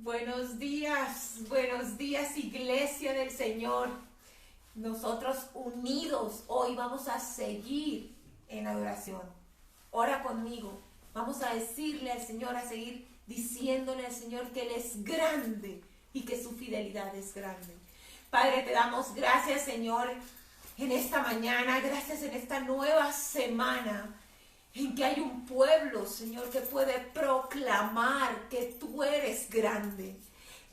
buenos días Iglesia del Señor. Nosotros unidos hoy vamos a seguir en adoración. Ora conmigo. Vamos a decirle al Señor, a seguir diciéndole al Señor que Él es grande y que su fidelidad es grande. Padre, te damos gracias, Señor, en esta mañana, gracias en esta nueva semana, en que hay un pueblo, Señor, que puede proclamar que tú eres grande,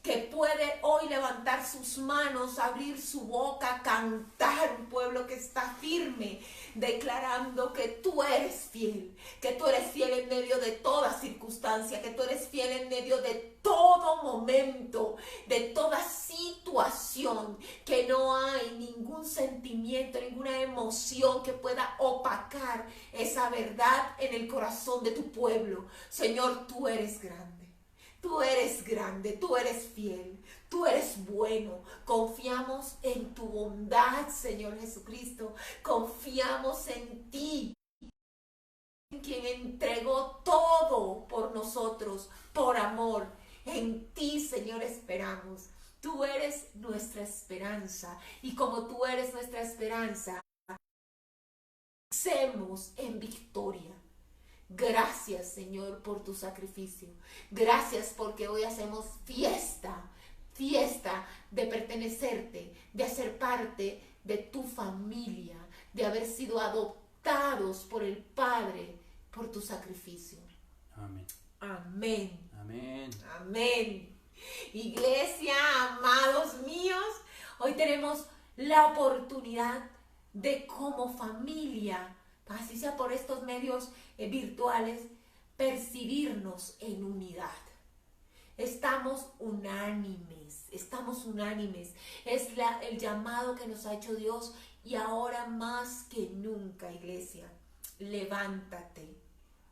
que puede hoy levantar sus manos, abrir su boca, cantar, un pueblo que está firme, declarando que tú eres fiel en medio de toda circunstancia, que tú eres fiel en medio de todo momento, de toda situación, que no hay ningún sentimiento, ninguna emoción que pueda opacar esa verdad en el corazón de tu pueblo. Señor, tú eres grande. Tú eres grande, tú eres fiel, tú eres bueno. Confiamos en tu bondad, Señor Jesucristo. Confiamos en ti, en quien entregó todo por nosotros, por amor. En ti, Señor, esperamos. Tú eres nuestra esperanza. Y como tú eres nuestra esperanza, hacemos en victoria. Gracias, Señor, por tu sacrificio. Gracias porque hoy hacemos fiesta de pertenecerte, de hacer parte de tu familia, de haber sido adoptados por el Padre, por tu sacrificio. Amén. Amén. Amén. Amén. Iglesia, amados míos, hoy tenemos la oportunidad de como familia, así sea por estos medios virtuales, percibirnos en unidad. Estamos unánimes. Es el llamado que nos ha hecho Dios y ahora más que nunca, iglesia, levántate.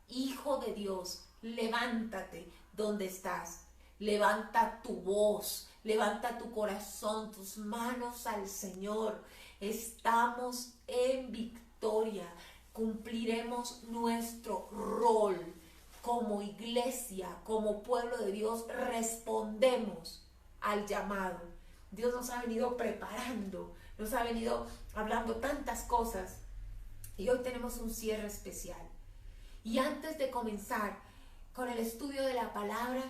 Hijo de Dios, levántate donde estás. Levanta tu voz, levanta tu corazón, tus manos al Señor. Estamos en victoria. Cumpliremos nuestro rol como iglesia, como pueblo de Dios. Respondemos al llamado. Dios nos ha venido preparando, nos ha venido hablando tantas cosas y hoy tenemos un cierre especial. Y antes de comenzar con el estudio de la palabra,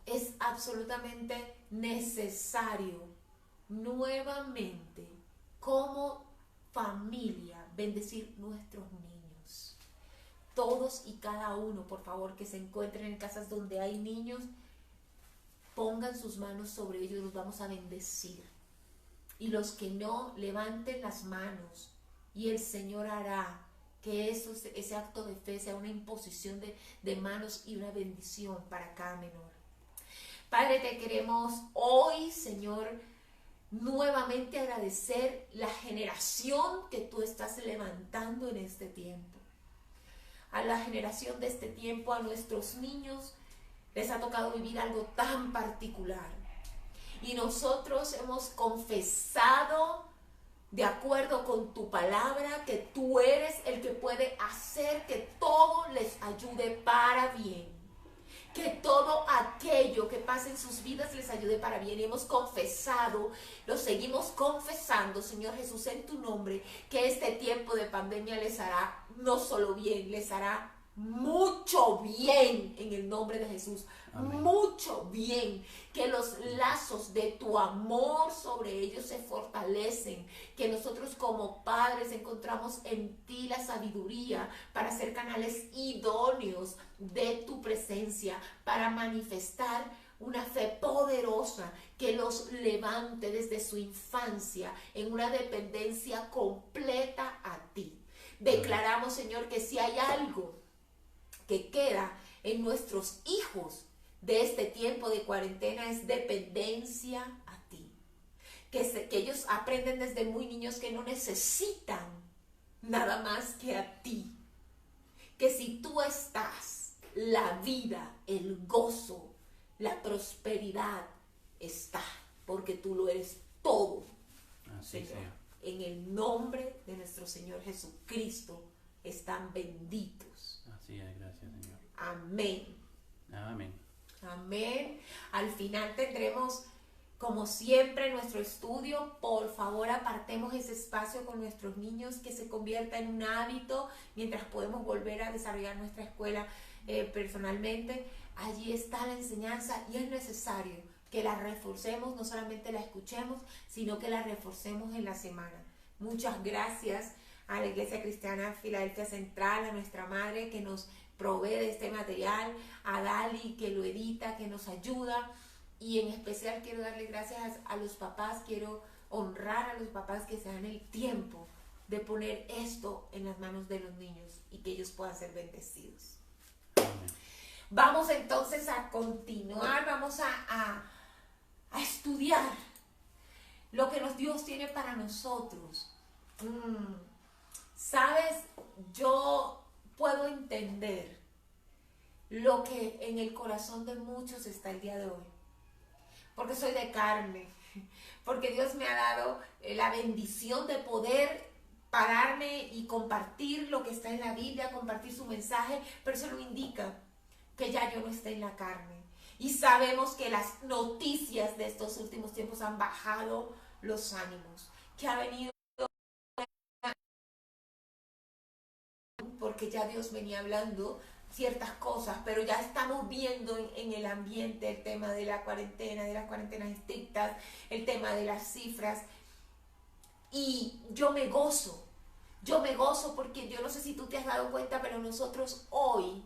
es absolutamente necesario nuevamente como familia bendecir nuestros niños. Todos y cada uno, por favor, que se encuentren en casas donde hay niños, pongan sus manos sobre ellos, los vamos a bendecir. Y los que no, levanten las manos y el Señor hará que ese acto de fe sea una imposición de manos y una bendición para cada menor. Padre, te queremos hoy, Señor, nuevamente agradecer la generación que tú estás levantando en este tiempo. A la generación de este tiempo, a nuestros niños, les ha tocado vivir algo tan particular. Y nosotros hemos confesado, de acuerdo con tu palabra, que tú eres el que puede hacer que todo les ayude para bien. Que todo aquello que pase en sus vidas les ayude para bien. Y hemos confesado, lo seguimos confesando, Señor Jesús, en tu nombre, que este tiempo de pandemia les hará no solo bien, les hará mucho bien en el nombre de Jesús. Amén. Mucho bien, que los lazos de tu amor sobre ellos se fortalecen, que nosotros como padres encontramos en ti la sabiduría para ser canales idóneos de tu presencia, para manifestar una fe poderosa que los levante desde su infancia en una dependencia completa a ti. Declaramos, Señor, que si hay algo que queda en nuestros hijos de este tiempo de cuarentena es dependencia a ti. Que ellos aprenden desde muy niños que no necesitan nada más que a ti. Que si tú estás, la vida, el gozo, la prosperidad está, porque tú lo eres todo. Así Señor. En el nombre de nuestro Señor Jesucristo están benditos. Así es, gracias, Señor. Amén. Amén. Amén. Al final tendremos, como siempre, nuestro estudio. Por favor, apartemos ese espacio con nuestros niños, que se convierta en un hábito mientras podemos volver a desarrollar nuestra escuela personalmente. Allí está la enseñanza y es necesario que la reforcemos, no solamente la escuchemos, sino que la reforcemos en la semana. Muchas gracias a la Iglesia Cristiana Filadelfia Central, a nuestra madre que nos provee de este material, a Dali que lo edita, que nos ayuda, y en especial quiero darle gracias a los papás, quiero honrar a los papás que se dan el tiempo de poner esto en las manos de los niños y que ellos puedan ser bendecidos. Vamos entonces a continuar, vamos a estudiar lo que Dios tiene para nosotros. ¿Sabes? Yo puedo entender lo que en el corazón de muchos está el día de hoy, porque soy de carne, porque Dios me ha dado la bendición de poder pararme y compartir lo que está en la Biblia, compartir su mensaje, pero eso no indica que ya yo no esté en la carne. Y sabemos que las noticias de estos últimos tiempos han bajado los ánimos, que ha venido porque ya Dios venía hablando ciertas cosas, pero ya estamos viendo en el ambiente el tema de la cuarentena, de las cuarentenas estrictas, el tema de las cifras, y yo me gozo porque yo no sé si tú te has dado cuenta, pero nosotros hoy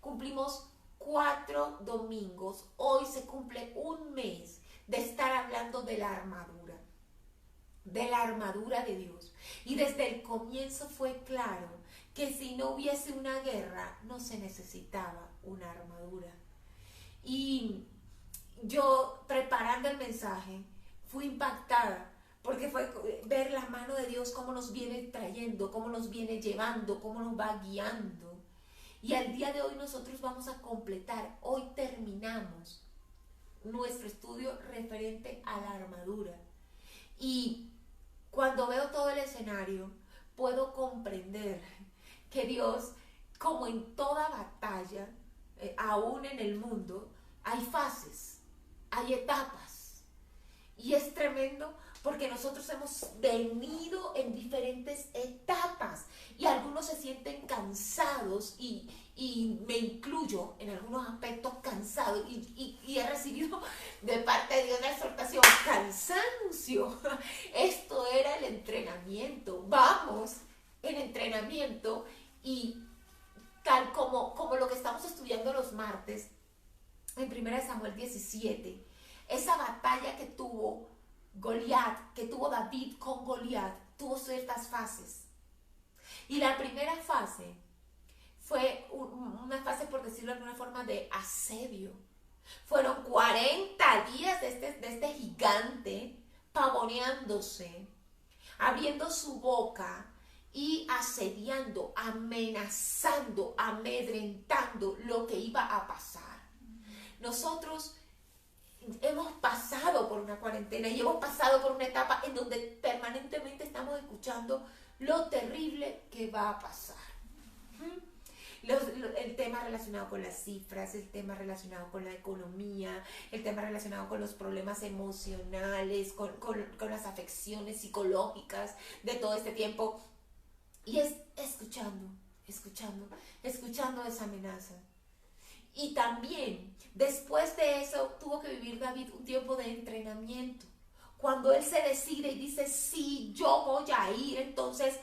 cumplimos 4 domingos, hoy se cumple un mes de estar hablando de la armadura de Dios, y desde el comienzo fue claro que si no hubiese una guerra, no se necesitaba una armadura. Y yo, preparando el mensaje, fui impactada, porque fue ver la mano de Dios, cómo nos viene trayendo, cómo nos viene llevando, cómo nos va guiando. Y al día de hoy nosotros vamos a completar, hoy terminamos nuestro estudio referente a la armadura. Y cuando veo todo el escenario, puedo comprender que Dios, como en toda batalla, aún en el mundo, hay fases, hay etapas. Y es tremendo porque nosotros hemos venido en diferentes etapas y algunos se sienten cansados y me incluyo en algunos aspectos cansados y he recibido de parte de Dios la exhortación, cansancio. Esto era el entrenamiento, vamos en entrenamiento, y tal como lo que estamos estudiando los martes en 1 Samuel 17, esa batalla que tuvo Goliat, que tuvo David con Goliat, tuvo ciertas fases. Y la primera fase fue una fase, por decirlo de alguna forma, de asedio. Fueron 40 días de este gigante pavoneándose, abriendo su boca y asediando, amenazando, amedrentando lo que iba a pasar. Nosotros hemos pasado por una cuarentena y hemos pasado por una etapa en donde permanentemente estamos escuchando lo terrible que va a pasar. El tema relacionado con las cifras, el tema relacionado con la economía, el tema relacionado con los problemas emocionales, con las afecciones psicológicas de todo este tiempo. Y es escuchando esa amenaza. Y también, después de eso, tuvo que vivir David un tiempo de entrenamiento. Cuando él se decide y dice, sí, yo voy a ir, entonces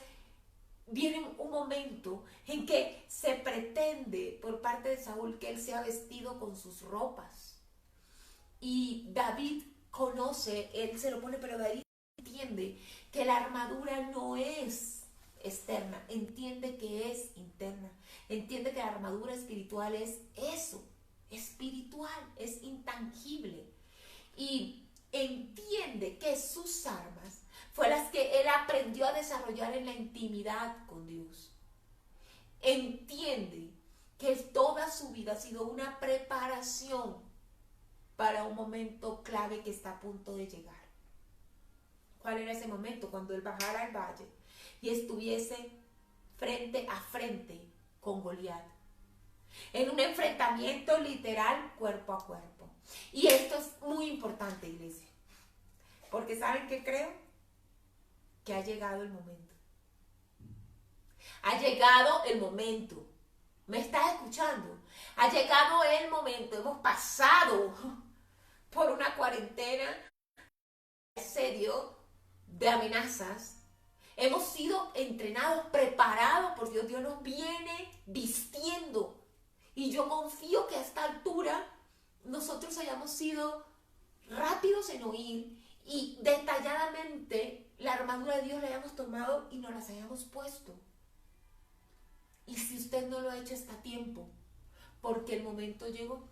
viene un momento en que se pretende por parte de Saúl que él sea vestido con sus ropas. Y David conoce, él se lo pone, pero David entiende que la armadura no es externa, entiende que es interna, entiende que la armadura espiritual es eso, espiritual, es intangible, y entiende que sus armas fue las que él aprendió a desarrollar en la intimidad con Dios. Entiende que toda su vida ha sido una preparación para un momento clave que está a punto de llegar. ¿Cuál era ese momento? Cuando él bajara al valle y estuviese frente a frente con Goliat. en un enfrentamiento literal cuerpo a cuerpo. Y esto es muy importante, iglesia, porque ¿saben qué creo? Que ha llegado el momento. Ha llegado el momento. ¿Me estás escuchando? Ha llegado el momento. Hemos pasado por una cuarentena serio de amenazas. Hemos sido entrenados, preparados por Dios. Dios nos viene vistiendo. Y yo confío que a esta altura nosotros hayamos sido rápidos en oír y detalladamente la armadura de Dios la hayamos tomado y nos las hayamos puesto. Y si usted no lo ha hecho, está a tiempo, porque el momento llegó.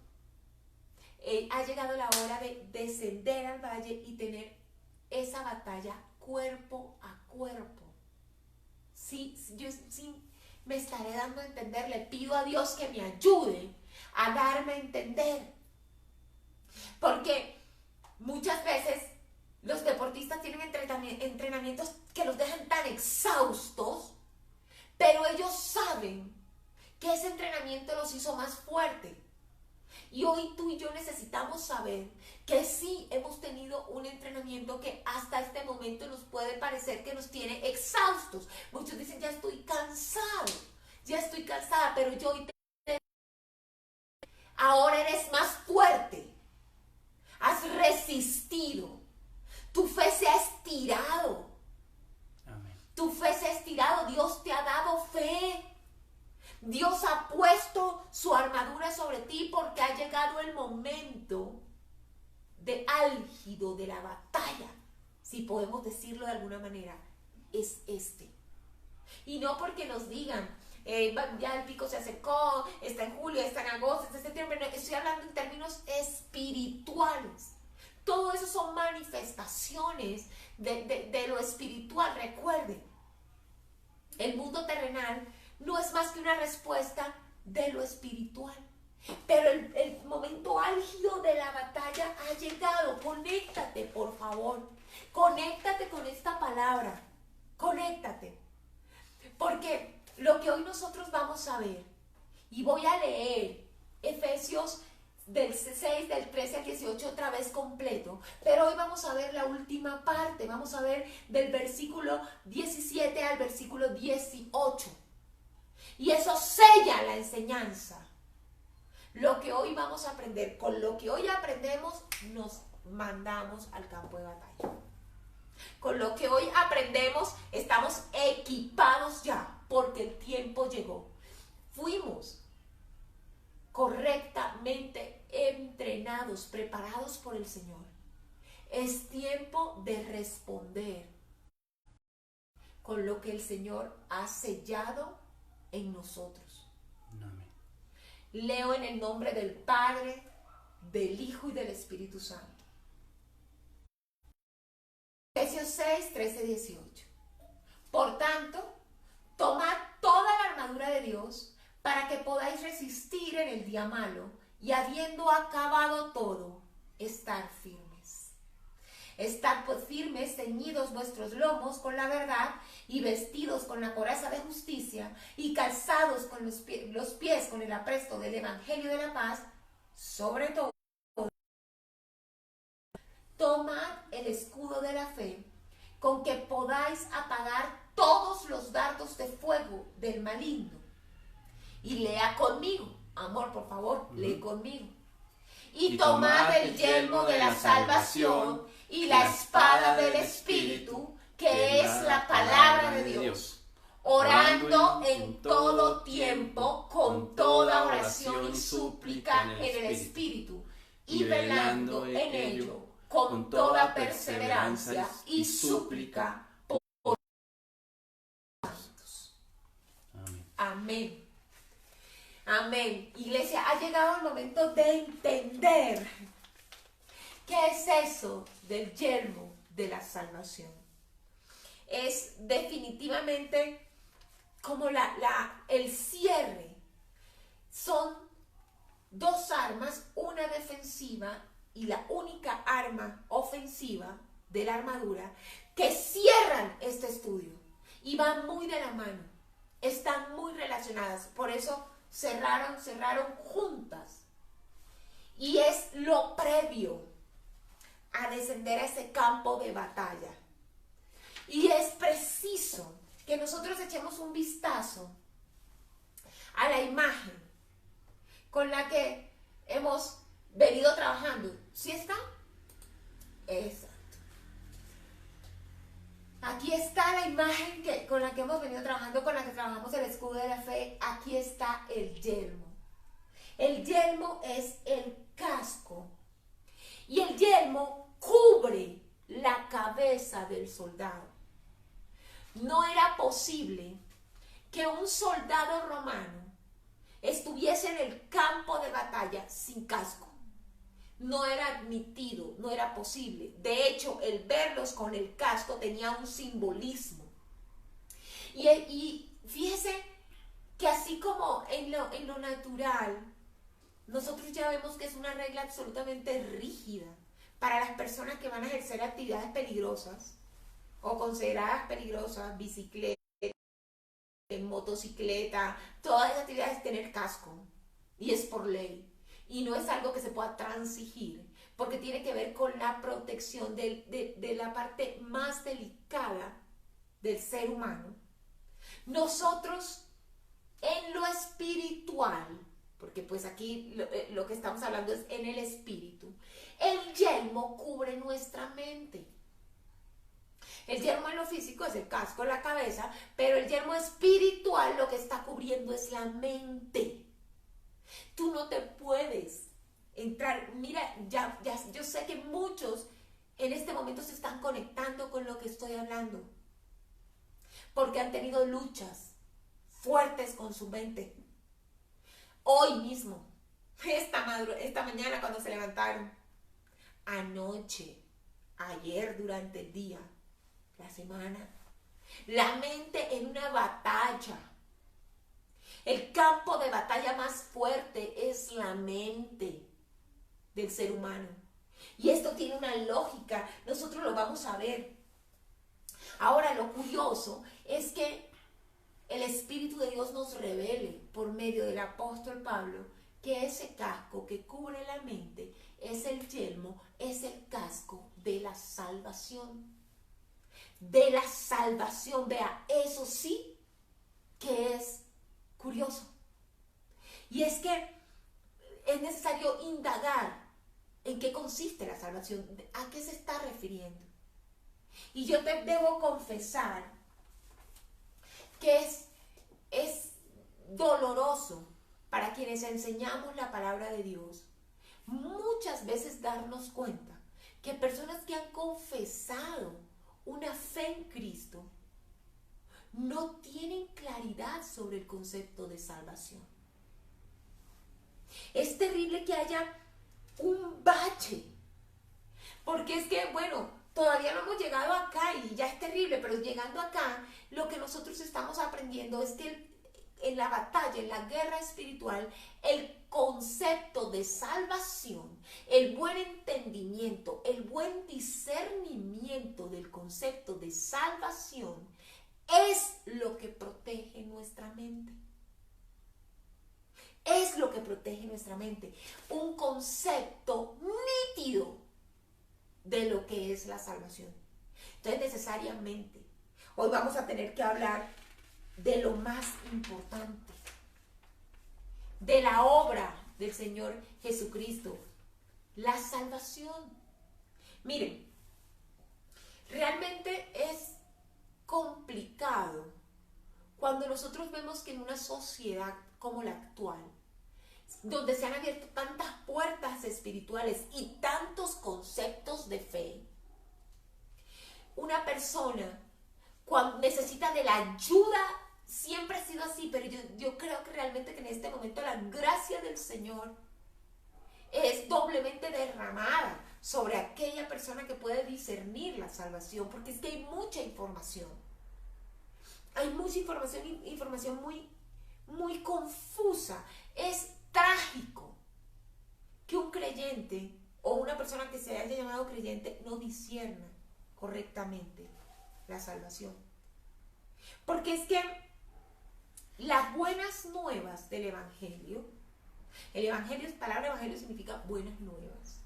Ha llegado la hora de descender al valle y tener esa batalla cuerpo a cuerpo. Sí, yo sí me estaré dando a entender. Le pido a Dios que me ayude a darme a entender. Porque muchas veces los deportistas tienen entrenamientos que los dejan tan exhaustos, pero ellos saben que ese entrenamiento los hizo más fuertes. Y hoy tú y yo necesitamos saber que sí hemos tenido un entrenamiento que hasta este momento nos puede parecer que nos tiene exhaustos. Muchos dicen, ya estoy cansado, ya estoy cansada, pero yo hoy ahora eres más fuerte. Has resistido. Tu fe se ha estirado. Amén. Tu fe se ha estirado. Dios te ha dado fe. Dios ha puesto su armadura sobre ti porque ha llegado el momento de álgido de la batalla, si podemos decirlo de alguna manera, es este. Y no porque nos digan, ya el pico se acercó, está en julio, está en agosto, está en septiembre, no, estoy hablando en términos espirituales. Todo eso son manifestaciones de lo espiritual. Recuerden, el mundo terrenal no es más que una respuesta de lo espiritual. Pero el momento álgido de la batalla ha llegado. Conéctate, por favor. Conéctate con esta palabra. Conéctate. Porque lo que hoy nosotros vamos a ver, y voy a leer Efesios del 6, del 13 al 18 otra vez completo, pero hoy vamos a ver la última parte. Vamos a ver del versículo 17 al versículo 18. Y eso sella la enseñanza. Lo que hoy vamos a aprender, con lo que hoy aprendemos, nos mandamos al campo de batalla. Con lo que hoy aprendemos, estamos equipados ya, porque el tiempo llegó. Fuimos correctamente entrenados, preparados por el Señor. Es tiempo de responder con lo que el Señor ha sellado en nosotros. Amén. Leo en el nombre del Padre, del Hijo y del Espíritu Santo. Efesios 6, 13, 18. Por tanto, tomad toda la armadura de Dios para que podáis resistir en el día malo y habiendo acabado todo, estar firmes. Estad pues firmes, ceñidos vuestros lomos con la verdad y vestidos con la coraza de justicia y calzados con los pies con el apresto del evangelio de la paz. Sobre todo, tomad el escudo de la fe con que podáis apagar todos los dardos de fuego del maligno. Y lea conmigo, amor, por favor, lee conmigo. Y tomad el yelmo de la salvación y la espada del Espíritu, que es la palabra de Dios, orando en todo tiempo con toda oración y súplica en el Espíritu, y velando en ello con toda perseverancia y súplica por los santos. Amén. Amén. Iglesia, ha llegado el momento de entender qué es eso del yelmo de la salvación. Es definitivamente como el cierre. Son dos armas, una defensiva y la única arma ofensiva de la armadura, que cierran este estudio y van muy de la mano, están muy relacionadas. Por eso cerraron juntas. Y es lo previo a descender a ese campo de batalla. Y es preciso que nosotros echemos un vistazo a la imagen con la que hemos venido trabajando. ¿Sí está? Exacto. Aquí está la imagen con la que hemos venido trabajando, con la que trabajamos el escudo de la fe. Aquí está el yelmo. El yelmo es el casco. Y el yelmo cubre la cabeza del soldado. No era posible que un soldado romano estuviese en el campo de batalla sin casco. No era admitido, no era posible. De hecho, el verlos con el casco tenía un simbolismo. Y fíjese que así como en lo natural, nosotros ya vemos que es una regla absolutamente rígida para las personas que van a ejercer actividades peligrosas o consideradas peligrosas, bicicleta, motocicleta, todas esas actividades tener casco. Y es por ley. Y no es algo que se pueda transigir, porque tiene que ver con la protección de la parte más delicada del ser humano. Nosotros en lo espiritual, porque pues aquí lo que estamos hablando es en el espíritu, el yelmo cubre nuestra mente. El yelmo en lo físico es el casco en la cabeza, pero el yelmo espiritual lo que está cubriendo es la mente. Tú no te puedes entrar. Mira, ya yo sé que muchos en este momento se están conectando con lo que estoy hablando, porque han tenido luchas fuertes con su mente. Hoy mismo, esta mañana cuando se levantaron, anoche, ayer durante el día, la semana, la mente en una batalla. El campo de batalla más fuerte es la mente del ser humano. Y esto tiene una lógica, nosotros lo vamos a ver. Ahora, lo curioso es que el Espíritu de Dios nos revele por medio del apóstol Pablo que ese casco que cubre la mente es el yelmo, es el casco de la salvación. De la salvación, vea, eso sí que es curioso. Y es que es necesario indagar en qué consiste la salvación, a qué se está refiriendo. Y yo te debo confesar que es doloroso para quienes enseñamos la palabra de Dios muchas veces darnos cuenta que personas que han confesado una fe en Cristo no tienen claridad sobre el concepto de salvación. Es terrible que haya un bache, porque es que, bueno, todavía no hemos llegado acá y ya es terrible, pero llegando acá, lo que nosotros estamos aprendiendo es que en la batalla, en la guerra espiritual, el concepto de salvación, el buen entendimiento, el buen discernimiento del concepto de salvación es lo que protege nuestra mente. Es lo que protege nuestra mente. Un concepto nítido de lo que es la salvación. Entonces, necesariamente, hoy vamos a tener que hablar de lo más importante, de la obra del Señor Jesucristo, la salvación. Miren, realmente es complicado cuando nosotros vemos que en una sociedad como la actual, donde se han abierto tantas puertas espirituales y tantos conceptos de fe, una persona cuando necesita de la ayuda, siempre ha sido así, pero yo creo que realmente que en este momento la gracia del Señor es doblemente derramada sobre aquella persona que puede discernir la salvación, porque es que hay mucha información. Hay mucha información muy confusa. Es trágico que un creyente o una persona que se haya llamado creyente no discierna correctamente la salvación. Porque es que las buenas nuevas del Evangelio. El Evangelio, palabra Evangelio significa buenas nuevas.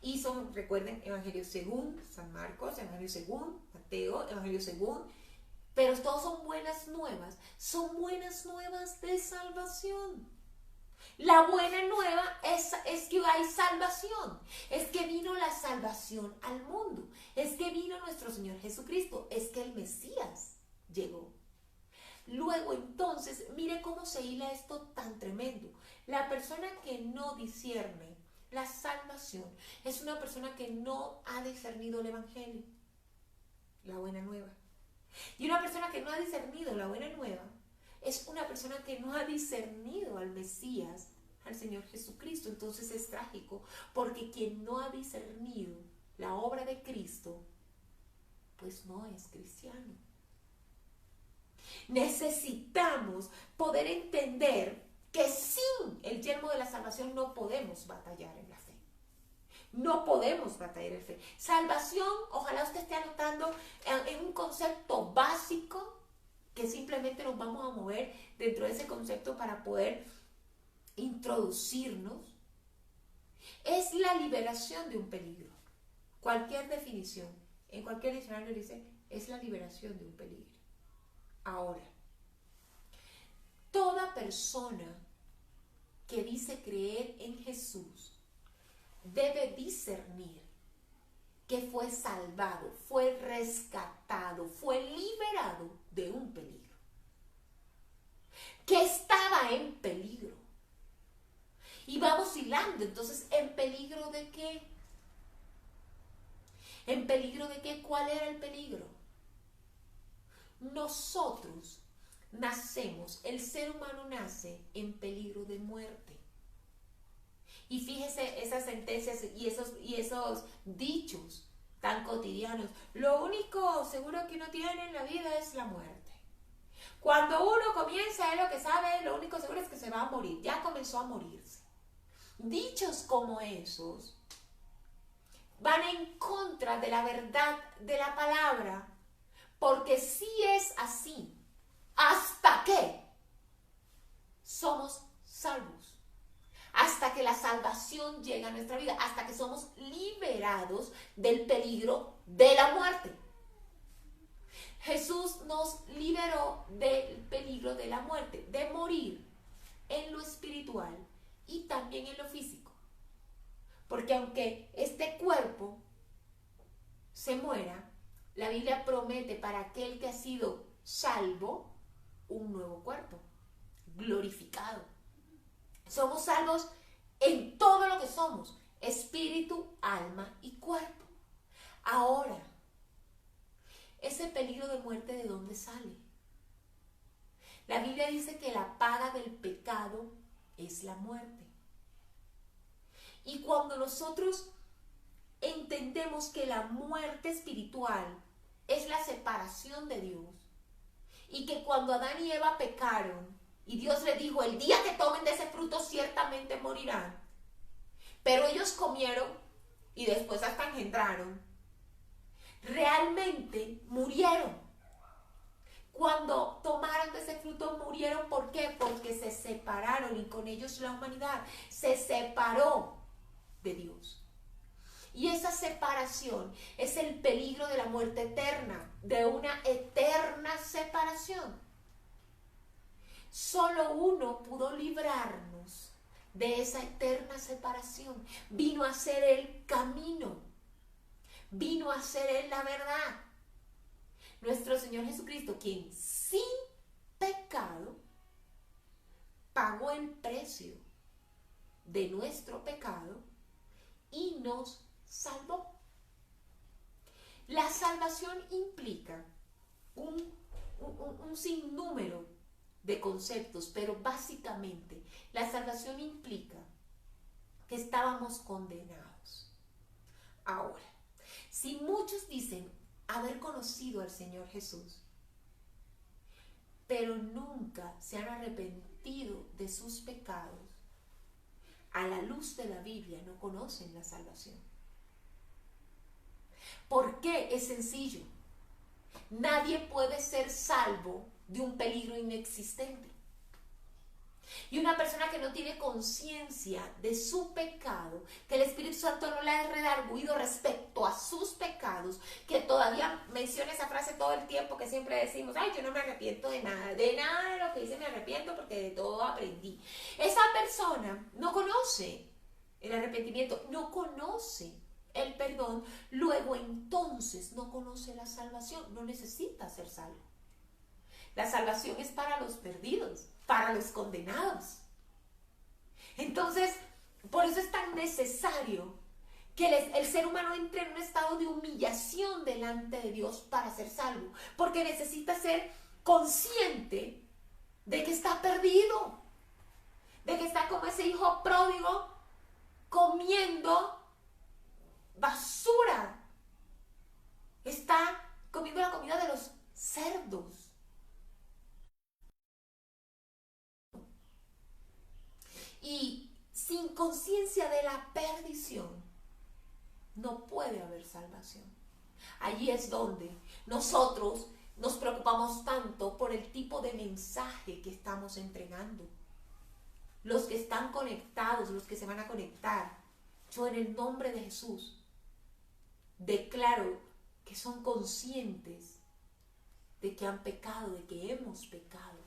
Y son, recuerden, Evangelio según San Marcos, Evangelio según Mateo, Evangelio según, pero todos son buenas nuevas de salvación. La buena nueva es que hay salvación, es que vino la salvación al mundo, es que vino nuestro Señor Jesucristo, es que el Mesías llegó. Luego entonces, mire cómo se hila esto tan tremendo. La persona que no discierne la salvación es una persona que no ha discernido el Evangelio, la buena nueva. Y una persona que no ha discernido la buena nueva es una persona que no ha discernido al Mesías, al Señor Jesucristo. Entonces es trágico, porque quien no ha discernido la obra de Cristo, pues no es cristiano. Necesitamos poder entender que sin el yelmo de la salvación no podemos batallar en la fe. No podemos batallar en fe. Salvación, ojalá usted esté anotando en un concepto básico que simplemente nos vamos a mover dentro de ese concepto para poder introducirnos. Es la liberación de un peligro. Cualquier definición, en cualquier diccionario dice, es la liberación de un peligro. Ahora, toda persona que dice creer en Jesús debe discernir que fue salvado, fue rescatado, fue liberado de un peligro, que estaba en peligro. Y vamos hilando, entonces, ¿en peligro de qué? ¿En peligro de qué? ¿Cuál era el peligro? Nosotros nacemos, el ser humano nace en peligro de muerte. Y fíjese esas sentencias y esos dichos tan cotidianos. Lo único seguro que uno tiene en la vida es la muerte. Cuando uno comienza, es lo que sabe, lo único seguro es que se va a morir. Ya comenzó a morirse. Dichos como esos van en contra de la verdad de la palabra, porque si es así, ¿hasta qué? Somos salvos. Hasta que la salvación llega a nuestra vida, hasta que somos liberados del peligro de la muerte. Jesús nos liberó del peligro de la muerte, de morir en lo espiritual y también en lo físico. Porque aunque este cuerpo se muera, la Biblia promete para aquel que ha sido salvo un nuevo cuerpo, glorificado. Somos salvos en todo lo que somos, espíritu, alma y cuerpo. Ahora, ese peligro de muerte, ¿de dónde sale? La Biblia dice que la paga del pecado es la muerte. Y cuando nosotros entendemos que la muerte espiritual es la separación de Dios, y que cuando Adán y Eva pecaron, y Dios le dijo, el día que tomen de ese fruto ciertamente morirán. Pero ellos comieron y después hasta engendraron. Realmente murieron. Cuando tomaron de ese fruto murieron. ¿Por qué? Porque se separaron y con ellos la humanidad se separó de Dios. Y esa separación es el peligro de la muerte eterna, de una eterna separación. Solo uno pudo librarnos de esa eterna separación. Vino a ser el camino. Vino a ser Él la verdad. Nuestro Señor Jesucristo, quien sin pecado pagó el precio de nuestro pecado y nos salvó. La salvación implica un sinnúmero de conceptos, pero básicamente la salvación implica que estábamos condenados. Ahora, si muchos dicen haber conocido al Señor Jesús, pero nunca se han arrepentido de sus pecados, a la luz de la Biblia no conocen la salvación. ¿Por qué? Es sencillo. Nadie puede ser salvo de un peligro inexistente. Y una persona que no tiene conciencia de su pecado, que el Espíritu Santo no le ha redarguido respecto a sus pecados, que todavía menciona esa frase todo el tiempo que siempre decimos, ay, yo no me arrepiento de nada de lo que hice me arrepiento porque de todo aprendí. Esa persona no conoce el arrepentimiento, no conoce el perdón, luego entonces no conoce la salvación, no necesita ser salvo. La salvación es para los perdidos, para los condenados. Entonces, por eso es tan necesario que el ser humano entre en un estado de humillación delante de Dios para ser salvo, porque necesita ser consciente de que está perdido, de que está como ese hijo pródigo comiendo basura, está comiendo la comida de los cerdos. Y sin conciencia de la perdición, no puede haber salvación. Allí es donde nosotros nos preocupamos tanto por el tipo de mensaje que estamos entregando. Los que están conectados, los que se van a conectar, yo en el nombre de Jesús declaro que son conscientes de que han pecado, de que hemos pecado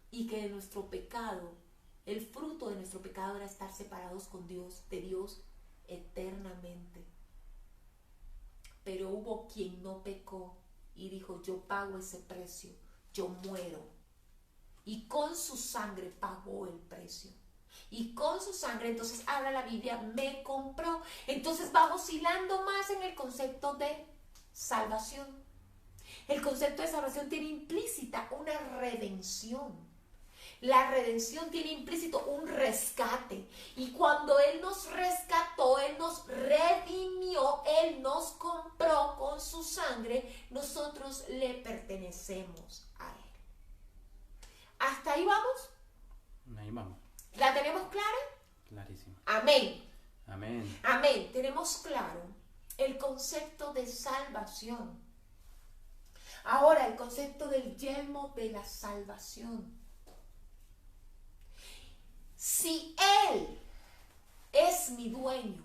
y que de nuestro pecado, el fruto de nuestro pecado era estar separados con Dios, de Dios eternamente. Pero hubo quien no pecó y dijo, yo pago ese precio, yo muero. Y con su sangre pagó el precio. Y con su sangre, entonces habla la Biblia, me compró. Entonces vamos hilando más en el concepto de salvación. El concepto de salvación tiene implícita una redención. La redención tiene implícito un rescate. Y cuando Él nos rescató, Él nos redimió, Él nos compró con su sangre, nosotros le pertenecemos a Él. ¿Hasta ahí vamos? Ahí vamos. ¿La tenemos clara? Clarísimo. Amén. Amén. Amén. Tenemos claro el concepto de salvación. Ahora, el concepto del yelmo de la salvación. Si Él es mi dueño,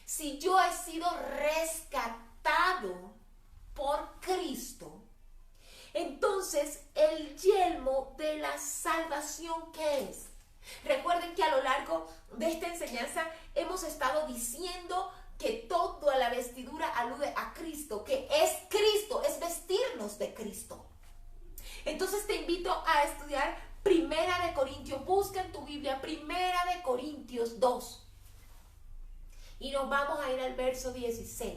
si yo he sido rescatado por Cristo, entonces el yelmo de la salvación, ¿qué es? Recuerden que a lo largo de esta enseñanza hemos estado diciendo que toda la vestidura alude a Cristo, que es Cristo, es vestirnos de Cristo. Entonces te invito a estudiar Primera de Corintios, busca en tu Biblia Primera de Corintios 2 y nos vamos a ir al verso 16.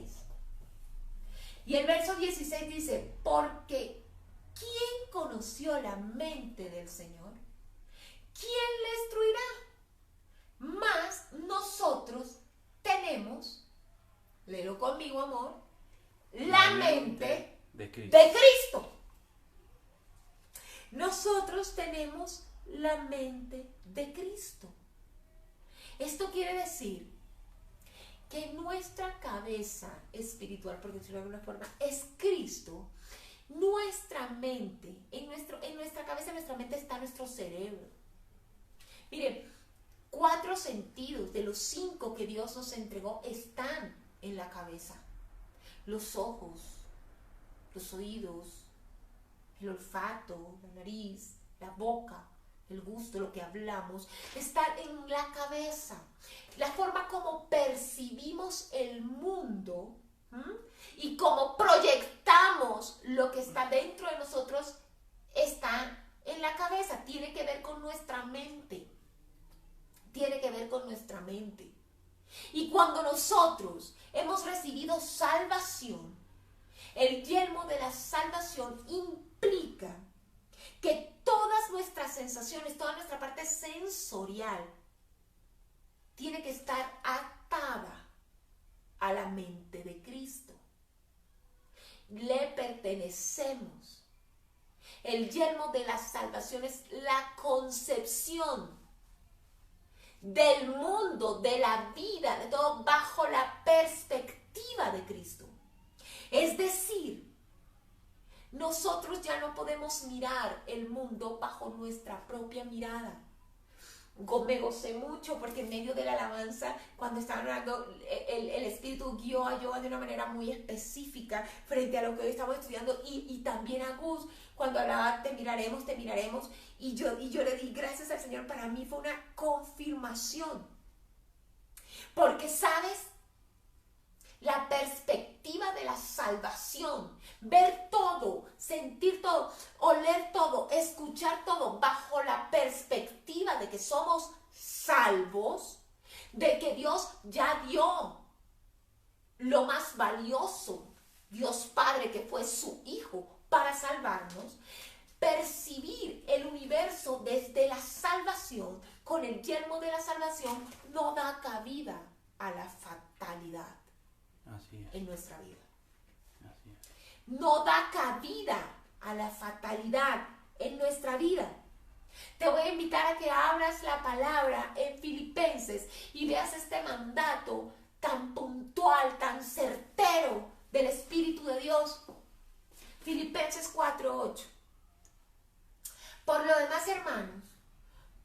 Y el verso 16 dice, porque ¿quién conoció la mente del Señor? ¿Quién le instruirá? Mas nosotros tenemos, léelo conmigo, amor, la mente de Cristo. Nosotros tenemos la mente de Cristo. Esto quiere decir que nuestra cabeza espiritual, por decirlo de alguna forma, es Cristo. Nuestra mente, en nuestra cabeza, en nuestra mente está nuestro cerebro. Miren, 4 sentidos de los 5 que Dios nos entregó están en la cabeza. Los ojos, los oídos, el olfato, la nariz, la boca, el gusto, lo que hablamos, está en la cabeza. La forma como percibimos el mundo y cómo proyectamos lo que está dentro de nosotros está en la cabeza. Tiene que ver con nuestra mente. Tiene que ver con nuestra mente. Y cuando nosotros hemos recibido salvación, el yelmo de la salvación implica que todas nuestras sensaciones, toda nuestra parte sensorial tiene que estar atada a la mente de Cristo. Le pertenecemos. El yelmo de la salvación es la concepción del mundo, de la vida, de todo bajo la perspectiva de Cristo. Es decir, nosotros nosotros ya no podemos mirar el mundo bajo nuestra propia mirada. Me gocé mucho porque en medio de la alabanza, cuando estaban orando, el Espíritu guió a Joa de una manera muy específica frente a lo que hoy estamos estudiando, y también a Gus cuando hablaba te miraremos, y yo le di gracias al Señor. Para mí fue una confirmación, porque sabes, la perspectiva de la salvación, ver todo, sentir todo, oler todo, escuchar todo, bajo la perspectiva de que somos salvos, de que Dios ya dio lo más valioso, Dios Padre, que fue su Hijo, para salvarnos. Percibir el universo desde la salvación, con el yelmo de la salvación, no da cabida a la fatalidad. Así es. En nuestra vida. Así es. No da cabida a la fatalidad en nuestra vida. Te voy a invitar a que abras la palabra en Filipenses y veas este mandato tan puntual, tan certero del Espíritu de Dios. Filipenses 4:8. Por lo demás, hermanos,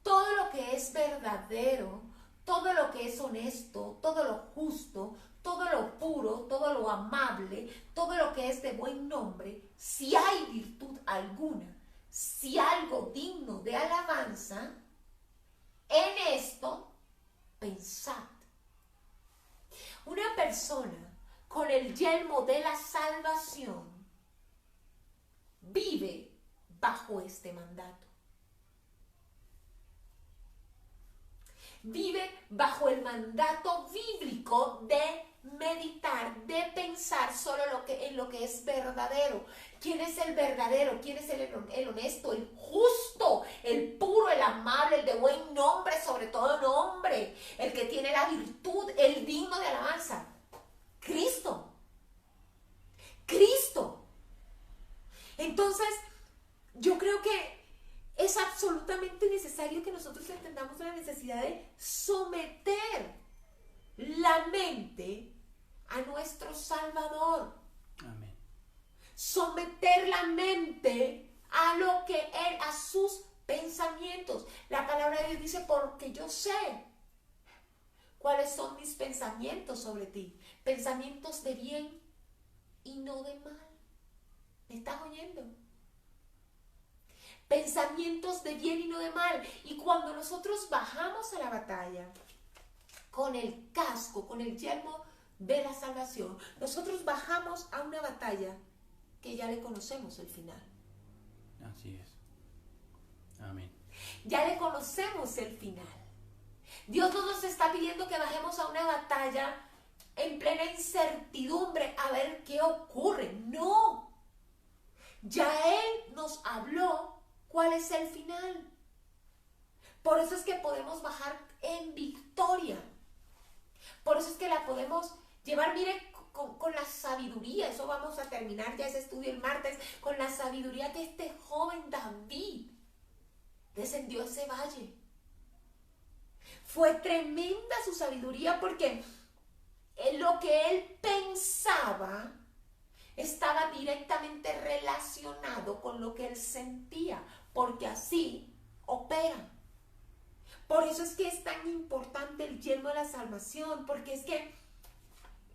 todo lo que es verdadero, todo lo que es honesto, todo lo justo, todo lo puro, todo lo amable, todo lo que es de buen nombre, si hay virtud alguna, si algo digno de alabanza, en esto pensad. Una persona con el yelmo de la salvación vive bajo este mandato. Vive bajo el mandato bíblico de meditar, de pensar solo en lo que es verdadero. ¿Quién es el verdadero? ¿Quién es el honesto, el justo, el puro, el amable, el de buen nombre, sobre todo nombre, el que tiene la virtud, el digno de alabanza? Cristo. Cristo. Entonces, yo creo que es absolutamente necesario que nosotros entendamos la necesidad de someter la mente a nuestro Salvador. Amén. Someter la mente a lo que Él, a sus pensamientos. La palabra de Dios dice, porque yo sé cuáles son mis pensamientos sobre ti. Pensamientos de bien y no de mal. ¿Me estás oyendo? Pensamientos de bien y no de mal. Y cuando nosotros bajamos a la batalla con el casco, con el yelmo de la salvación, nosotros bajamos a una batalla que ya le conocemos el final. Así es. Amén. Ya le conocemos el final. Dios no nos está pidiendo que bajemos a una batalla en plena incertidumbre a ver qué ocurre. No. Ya Él nos habló cuál es el final. Por eso es que podemos bajar en victoria. Por eso es que la podemos llevar, mire, con la sabiduría. Eso vamos a terminar ya ese estudio el martes, con la sabiduría que este joven David descendió a ese valle. Fue tremenda su sabiduría, porque lo que él pensaba estaba directamente relacionado con lo que él sentía, porque así opera. Por eso es que es tan importante el yelmo de la salvación, porque es que,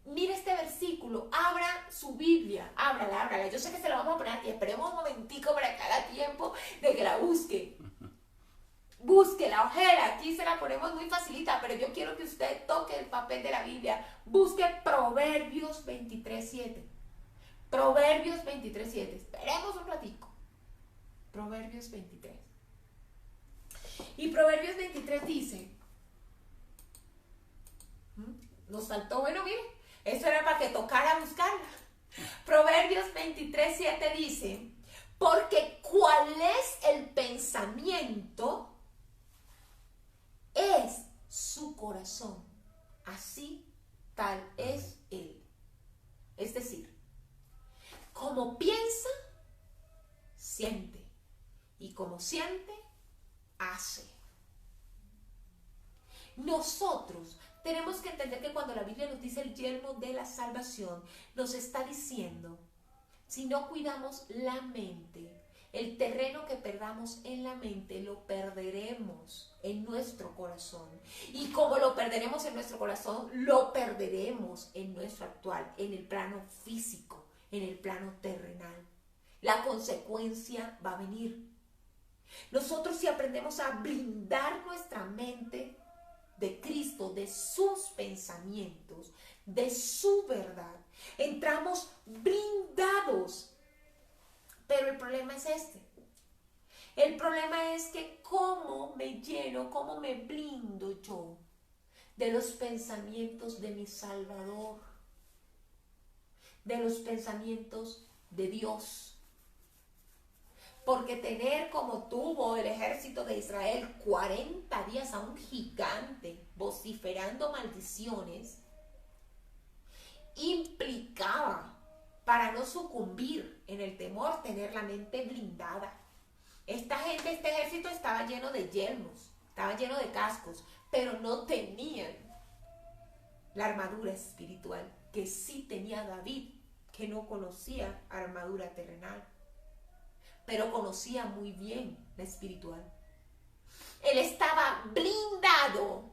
mire este versículo, abra su Biblia, ábrala. Yo sé que se la vamos a poner aquí, esperemos un momentico para que haga tiempo de que la busque. Busque la hojera, aquí se la ponemos muy facilita, pero yo quiero que usted toque el papel de la Biblia. Busque Proverbios 23:7. Proverbios 23:7. Esperemos un ratico. Proverbios 23. Y Proverbios 23 dice, nos faltó, bueno, mire, eso era para que tocara buscarla. Proverbios 23:7 dice, porque cuál es el pensamiento, es su corazón, así tal es él. Es decir, como piensa, siente, y como siente, hace. Nosotros tenemos que entender que cuando la Biblia nos dice el yelmo de la salvación, nos está diciendo, Si no cuidamos la mente, el terreno que perdamos en la mente lo perderemos en nuestro corazón. Y como lo perderemos en nuestro corazón, lo perderemos en nuestro actual, en el plano físico, en el plano terrenal. La consecuencia va a venir. Nosotros, si aprendemos a blindar nuestra mente de Cristo, de sus pensamientos, de su verdad, entramos blindados. Pero el problema es este. El problema es que cómo me lleno, cómo me blindo yo de los pensamientos de mi Salvador, de los pensamientos de Dios. Porque tener como tuvo el ejército de Israel 40 días a un gigante vociferando maldiciones, implicaba, para no sucumbir en el temor, tener la mente blindada. Esta gente, este ejército estaba lleno de yelmos, estaba lleno de cascos, pero no tenían la armadura espiritual que sí tenía David, que no conocía armadura terrenal, pero conocía muy bien la espiritual. Él estaba blindado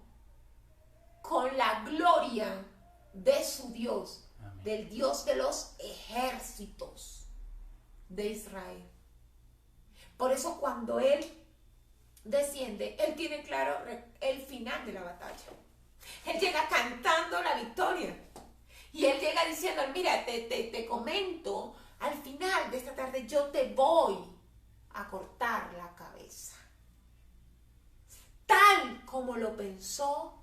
con la gloria de su Dios, amén, del Dios de los ejércitos de Israel. Por eso cuando él desciende, él tiene claro el final de la batalla. Él llega cantando la victoria. Y él llega diciendo, mira, te comento, al final de esta tarde yo te voy a cortar la cabeza. Tal como lo pensó,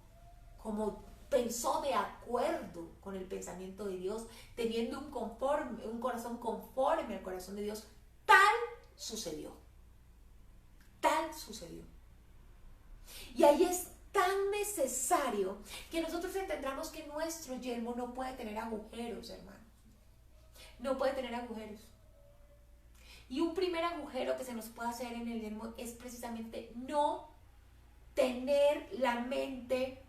como pensó de acuerdo con el pensamiento de Dios, teniendo un corazón conforme al corazón de Dios, tal sucedió. Tal sucedió. Y ahí es tan necesario que nosotros entendamos que nuestro yelmo no puede tener agujeros, hermano. No puede tener agujeros. Y un primer agujero que se nos puede hacer en el yelmo es precisamente no tener la mente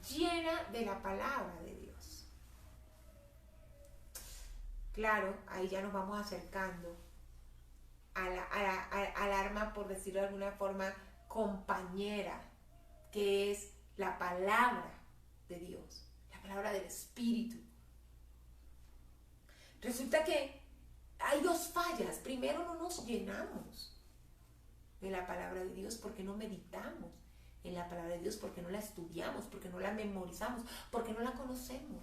llena de la palabra de Dios. Claro, ahí ya nos vamos acercando al arma, por decirlo de alguna forma, compañera, que es la palabra de Dios, la palabra del Espíritu. Resulta que hay dos fallas. Primero, no nos llenamos de la palabra de Dios porque no meditamos en la palabra de Dios, porque no la estudiamos, porque no la memorizamos, porque no la conocemos.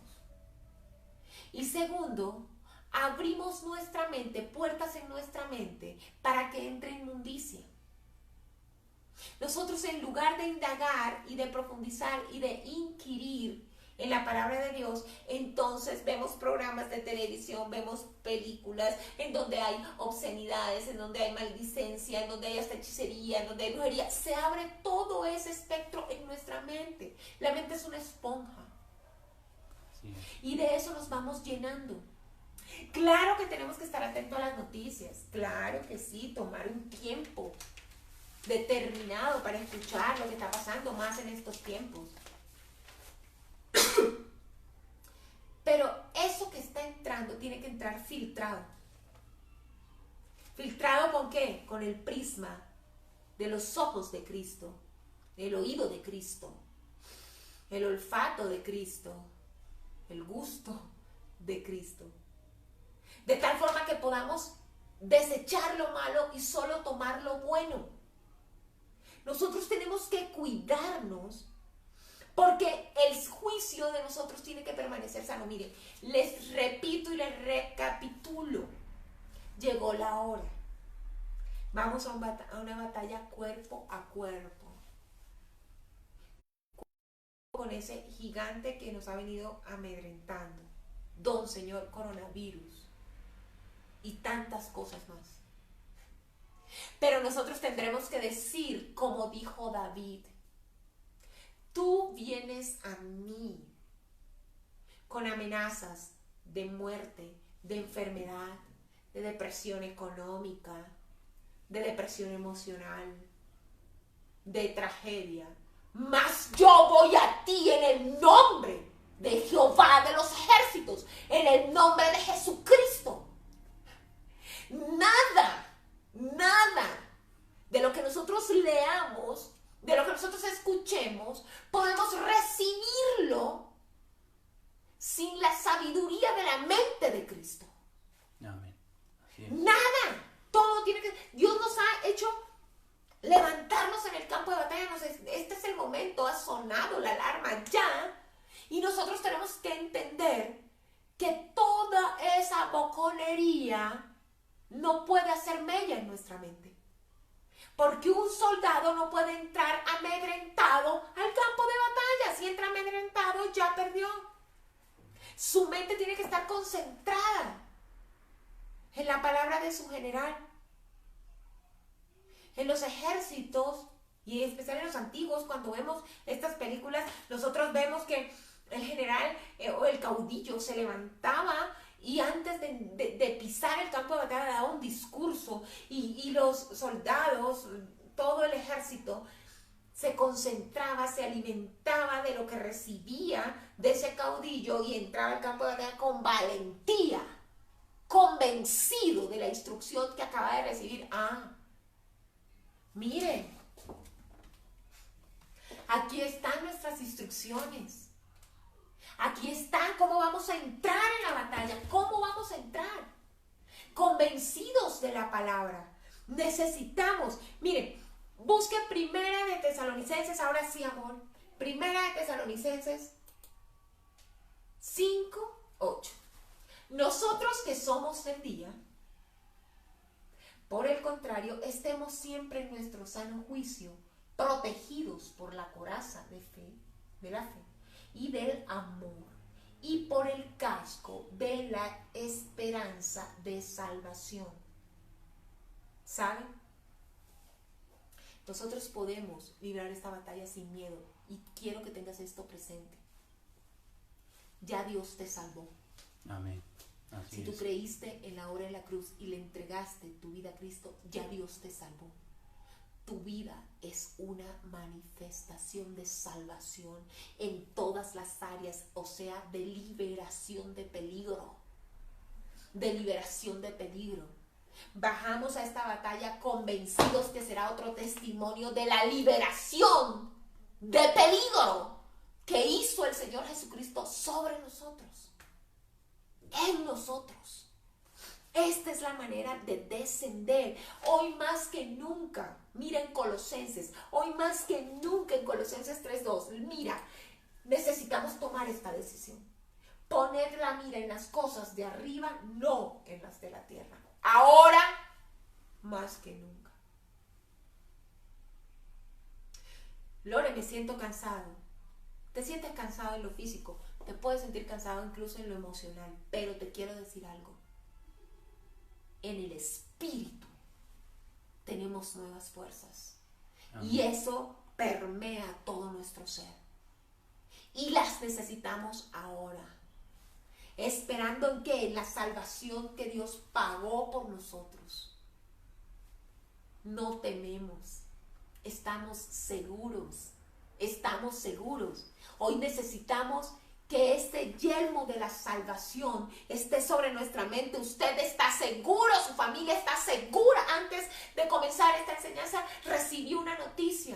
Y segundo, abrimos nuestra mente, puertas en nuestra mente, para que entre inmundicia. Nosotros, en lugar de indagar y de profundizar y de inquirir en la palabra de Dios, entonces vemos programas de televisión, vemos películas en donde hay obscenidades, en donde hay maldicencia, en donde hay hasta hechicería, en donde hay brujería. Se abre todo ese espectro en nuestra mente. La mente es una esponja. Sí. Y de eso nos vamos llenando. Claro que tenemos que estar atentos a las noticias, claro que sí, tomar un tiempo determinado para escuchar lo que está pasando más en estos tiempos. Pero eso que está entrando tiene que entrar filtrado. ¿Filtrado con qué? Con el prisma de los ojos de Cristo, el oído de Cristo, el olfato de Cristo, el gusto de Cristo. De tal forma que podamos desechar lo malo y solo tomar lo bueno. Nosotros tenemos que cuidarnos, porque el juicio de nosotros tiene que permanecer sano. Miren, les repito y les recapitulo. Llegó la hora. Vamos a una batalla cuerpo a cuerpo. Con ese gigante que nos ha venido amedrentando. Don Señor coronavirus. Y tantas cosas más. Pero nosotros tendremos que decir, como dijo David, tú vienes a mí con amenazas de muerte, de enfermedad, de depresión económica, de depresión emocional, de tragedia. Mas yo voy a ti en el nombre de Jehová de los ejércitos, en el nombre de Jesucristo. sin la sabiduría de la mente de Cristo. Amén. Así es. Nada. Todo tiene que... Dios nos ha hecho levantarnos en el campo de batalla. Este es el momento, ha sonado la alarma ya. Y nosotros tenemos que entender que toda esa boconería no puede hacer mella en nuestra mente. Porque un soldado no puede entrar amedrentado al campo de batalla. Si entra amedrentado, ya perdió. Su mente tiene que estar concentrada en la palabra de su general. En los ejércitos, y en especial en los antiguos, cuando vemos estas películas, nosotros vemos que el general o el caudillo se levantaba y antes de pisar el campo de batalla daba un discurso y los soldados, todo el ejército, se concentraba, se alimentaba de lo que recibía de ese caudillo y entraba al campo de batalla con valentía, convencido de la instrucción que acaba de recibir. Miren, aquí están nuestras instrucciones. Aquí está cómo vamos a entrar en la batalla, cómo vamos a entrar. Convencidos de la palabra. Necesitamos, miren, busquen Primera de Tesalonicenses, ahora sí, amor. Primera de Tesalonicenses 5:8. Nosotros que somos del día, por el contrario, estemos siempre en nuestro sano juicio, protegidos por la coraza de fe, de la fe y del amor, y por el casco de la esperanza de salvación. ¿Saben? Nosotros podemos librar esta batalla sin miedo, y quiero que tengas esto presente. Ya Dios te salvó. Amén. Así Si tú es. creíste en la obra de la cruz y le entregaste tu vida a Cristo, ya Dios te salvó. Tu vida es una manifestación de salvación en todas las áreas, o sea, de liberación de peligro. De liberación de peligro. Bajamos a esta batalla convencidos que será otro testimonio de la liberación de peligro que hizo el Señor Jesucristo sobre nosotros, en nosotros. Esta es la manera de descender. Hoy más que nunca, mira en Colosenses, hoy más que nunca en Colosenses 3:2, mira, necesitamos tomar esta decisión. Poner la mira en las cosas de arriba, no en las de la tierra. Ahora más que nunca. Lore, me siento cansado. Te sientes cansado en lo físico, te puedes sentir cansado incluso en lo emocional, pero te quiero decir algo. En el espíritu tenemos nuevas fuerzas. Amén. Y eso permea todo nuestro ser. Y las necesitamos ahora. Esperando en qué? En la salvación que Dios pagó por nosotros. No tememos. Estamos seguros. Estamos seguros. Hoy necesitamos que este yelmo de la salvación esté sobre nuestra mente. Usted está seguro, su familia está segura. Antes de comenzar esta enseñanza recibí una noticia.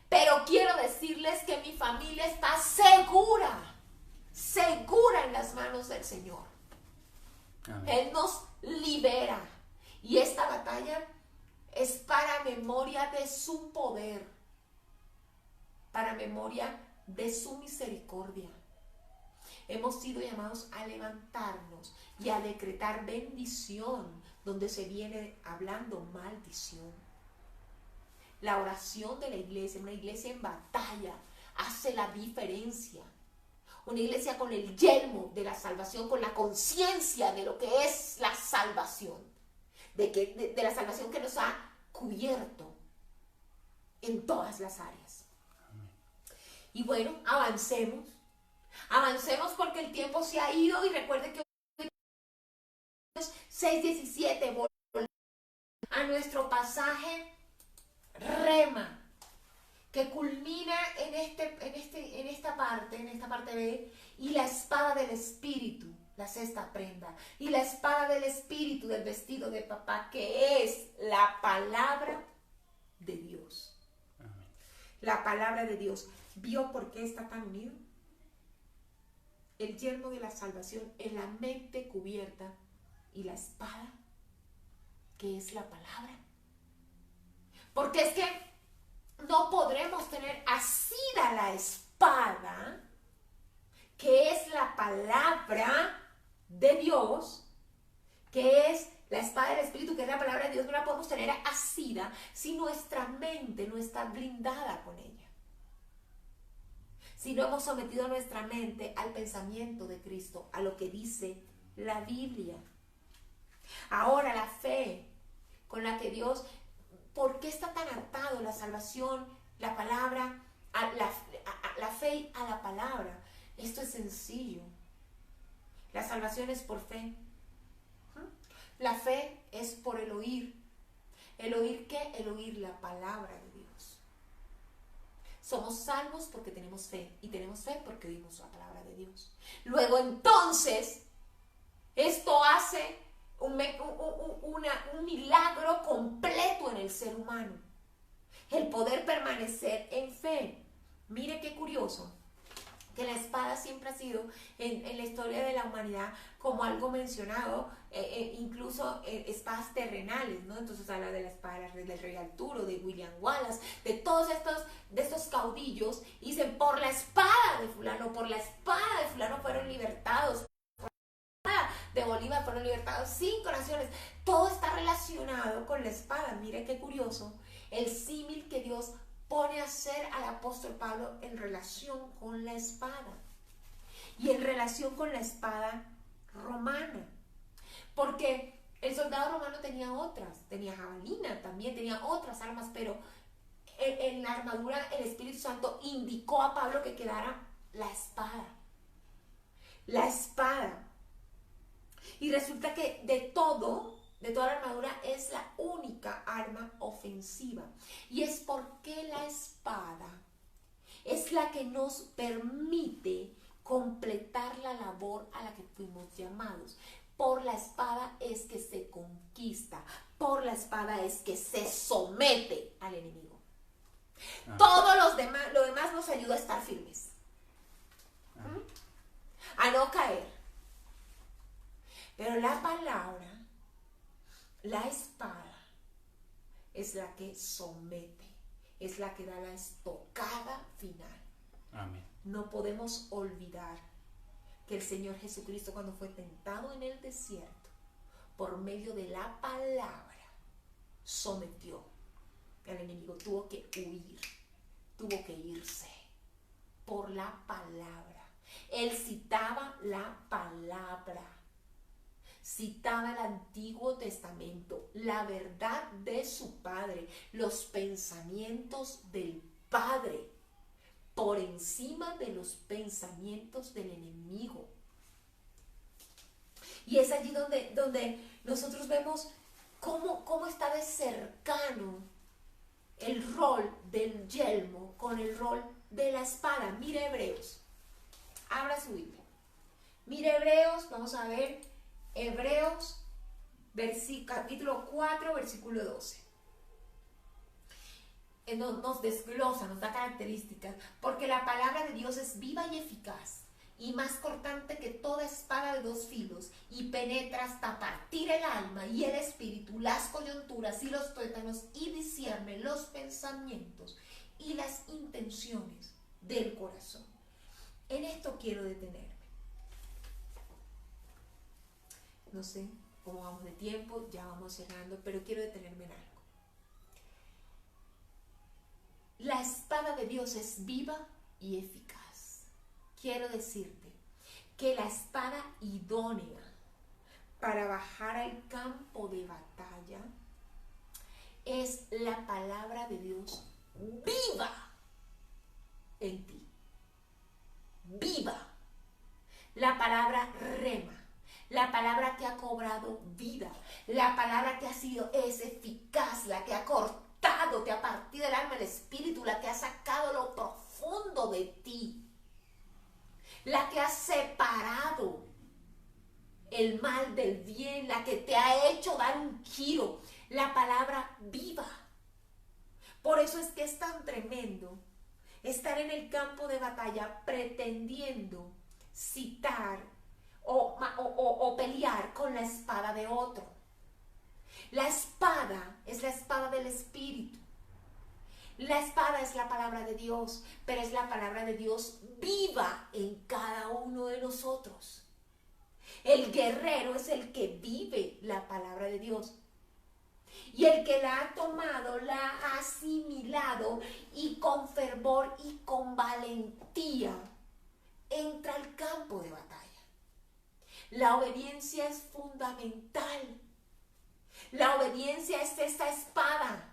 Pero quiero decirles que mi familia está segura. Segura en las manos del Señor. Amén. Él nos libera. Y esta batalla es para memoria de su poder. Para memoria de su misericordia. Hemos sido llamados a levantarnos y a decretar bendición donde se viene hablando maldición. La oración de la iglesia, una iglesia en batalla, hace la diferencia. Una iglesia con el yelmo de la salvación, con la conciencia de lo que es la salvación, de la salvación que nos ha cubierto en todas las áreas. Y bueno, avancemos. Avancemos porque el tiempo se ha ido y recuerde que 6:17 volvemos a nuestro pasaje Rema, que culmina en esta parte B, y la espada del Espíritu, la sexta prenda, y la espada del Espíritu del vestido de papá, que es la palabra de Dios. Amén. La palabra de Dios. ¿Vio por qué está tan unido? el yelmo de la salvación en la mente cubierta y la espada, que es la palabra. Porque es que no podremos tener asida la espada, que es la palabra de Dios, que es la espada del Espíritu, que es la palabra de Dios. No la podemos tener asida si nuestra mente no está blindada con ella. Si no hemos sometido nuestra mente al pensamiento de Cristo, a lo que dice la Biblia. Ahora la fe con la que Dios, ¿por qué está tan atado la salvación, la palabra, la fe a la palabra? Esto es sencillo. La salvación es por fe. La fe es por el oír. ¿El oír qué? El oír la palabra de Dios. Somos salvos porque tenemos fe. Y tenemos fe porque oímos la palabra de Dios. Luego entonces, esto hace un milagro completo en el ser humano. El poder permanecer en fe. Mire qué curioso, que la espada siempre ha sido en la historia de la humanidad como algo mencionado, incluso espadas terrenales, ¿no? Entonces habla de la espada del rey Arturo, de William Wallace, de todos estos caudillos, y dicen, por la espada de fulano fueron libertados, de Bolívar fueron libertados 5 naciones. Todo está relacionado con la espada. Mire qué curioso el símil que Dios pone a hacer al apóstol Pablo en relación con la espada y en relación con la espada romana, porque el soldado romano tenía jabalina, también tenía otras armas, pero en la armadura el Espíritu Santo indicó a Pablo que quedara la espada. Y resulta que de toda la armadura es la única arma ofensiva. Y es porque la espada es la que nos permite completar la labor a la que fuimos llamados. Por la espada es que se conquista. Por la espada es que se somete al enemigo. Todo lo demás nos ayuda a estar firmes. A no caer. Pero la palabra, la espada, es la que somete, es la que da la estocada final. Amén. No podemos olvidar que el Señor Jesucristo, cuando fue tentado en el desierto, por medio de la palabra, sometió al enemigo. Tuvo que huir, tuvo que irse por la palabra. Él citaba la palabra. Citaba el Antiguo Testamento, la verdad de su Padre, los pensamientos del Padre, por encima de los pensamientos del enemigo. Y es allí donde nosotros vemos cómo está de cercano el rol del yelmo con el rol de la espada. Mire Hebreos, abra su Biblia. Mire Hebreos, vamos a ver Hebreos, capítulo 4, versículo 12. Nos desglosa, nos da características, porque la palabra de Dios es viva y eficaz, y más cortante que toda espada de 2 filos, y penetra hasta partir el alma y el espíritu, las coyunturas y los tuétanos, y discierne los pensamientos y las intenciones del corazón. En esto quiero detenerme. No sé cómo vamos de tiempo, ya vamos cerrando, pero quiero detenerme en algo. La espada de Dios es viva y eficaz. Quiero decirte que la espada idónea para bajar al campo de batalla es la palabra de Dios viva en ti. Viva. La palabra rema. La palabra que ha cobrado vida, la palabra que es eficaz, la que ha cortado, te ha partido el alma, el espíritu, la que ha sacado lo profundo de ti, la que ha separado el mal del bien, la que te ha hecho dar un giro, la palabra viva. Por eso es que es tan tremendo estar en el campo de batalla pretendiendo citar o pelear con la espada de otro. La espada es la espada del Espíritu. La espada es la palabra de Dios, pero es la palabra de Dios viva en cada uno de nosotros. El guerrero es el que vive la palabra de Dios. Y el que la ha tomado, la ha asimilado y con fervor y con valentía entra al campo de batalla. La obediencia es fundamental. La obediencia es esa espada.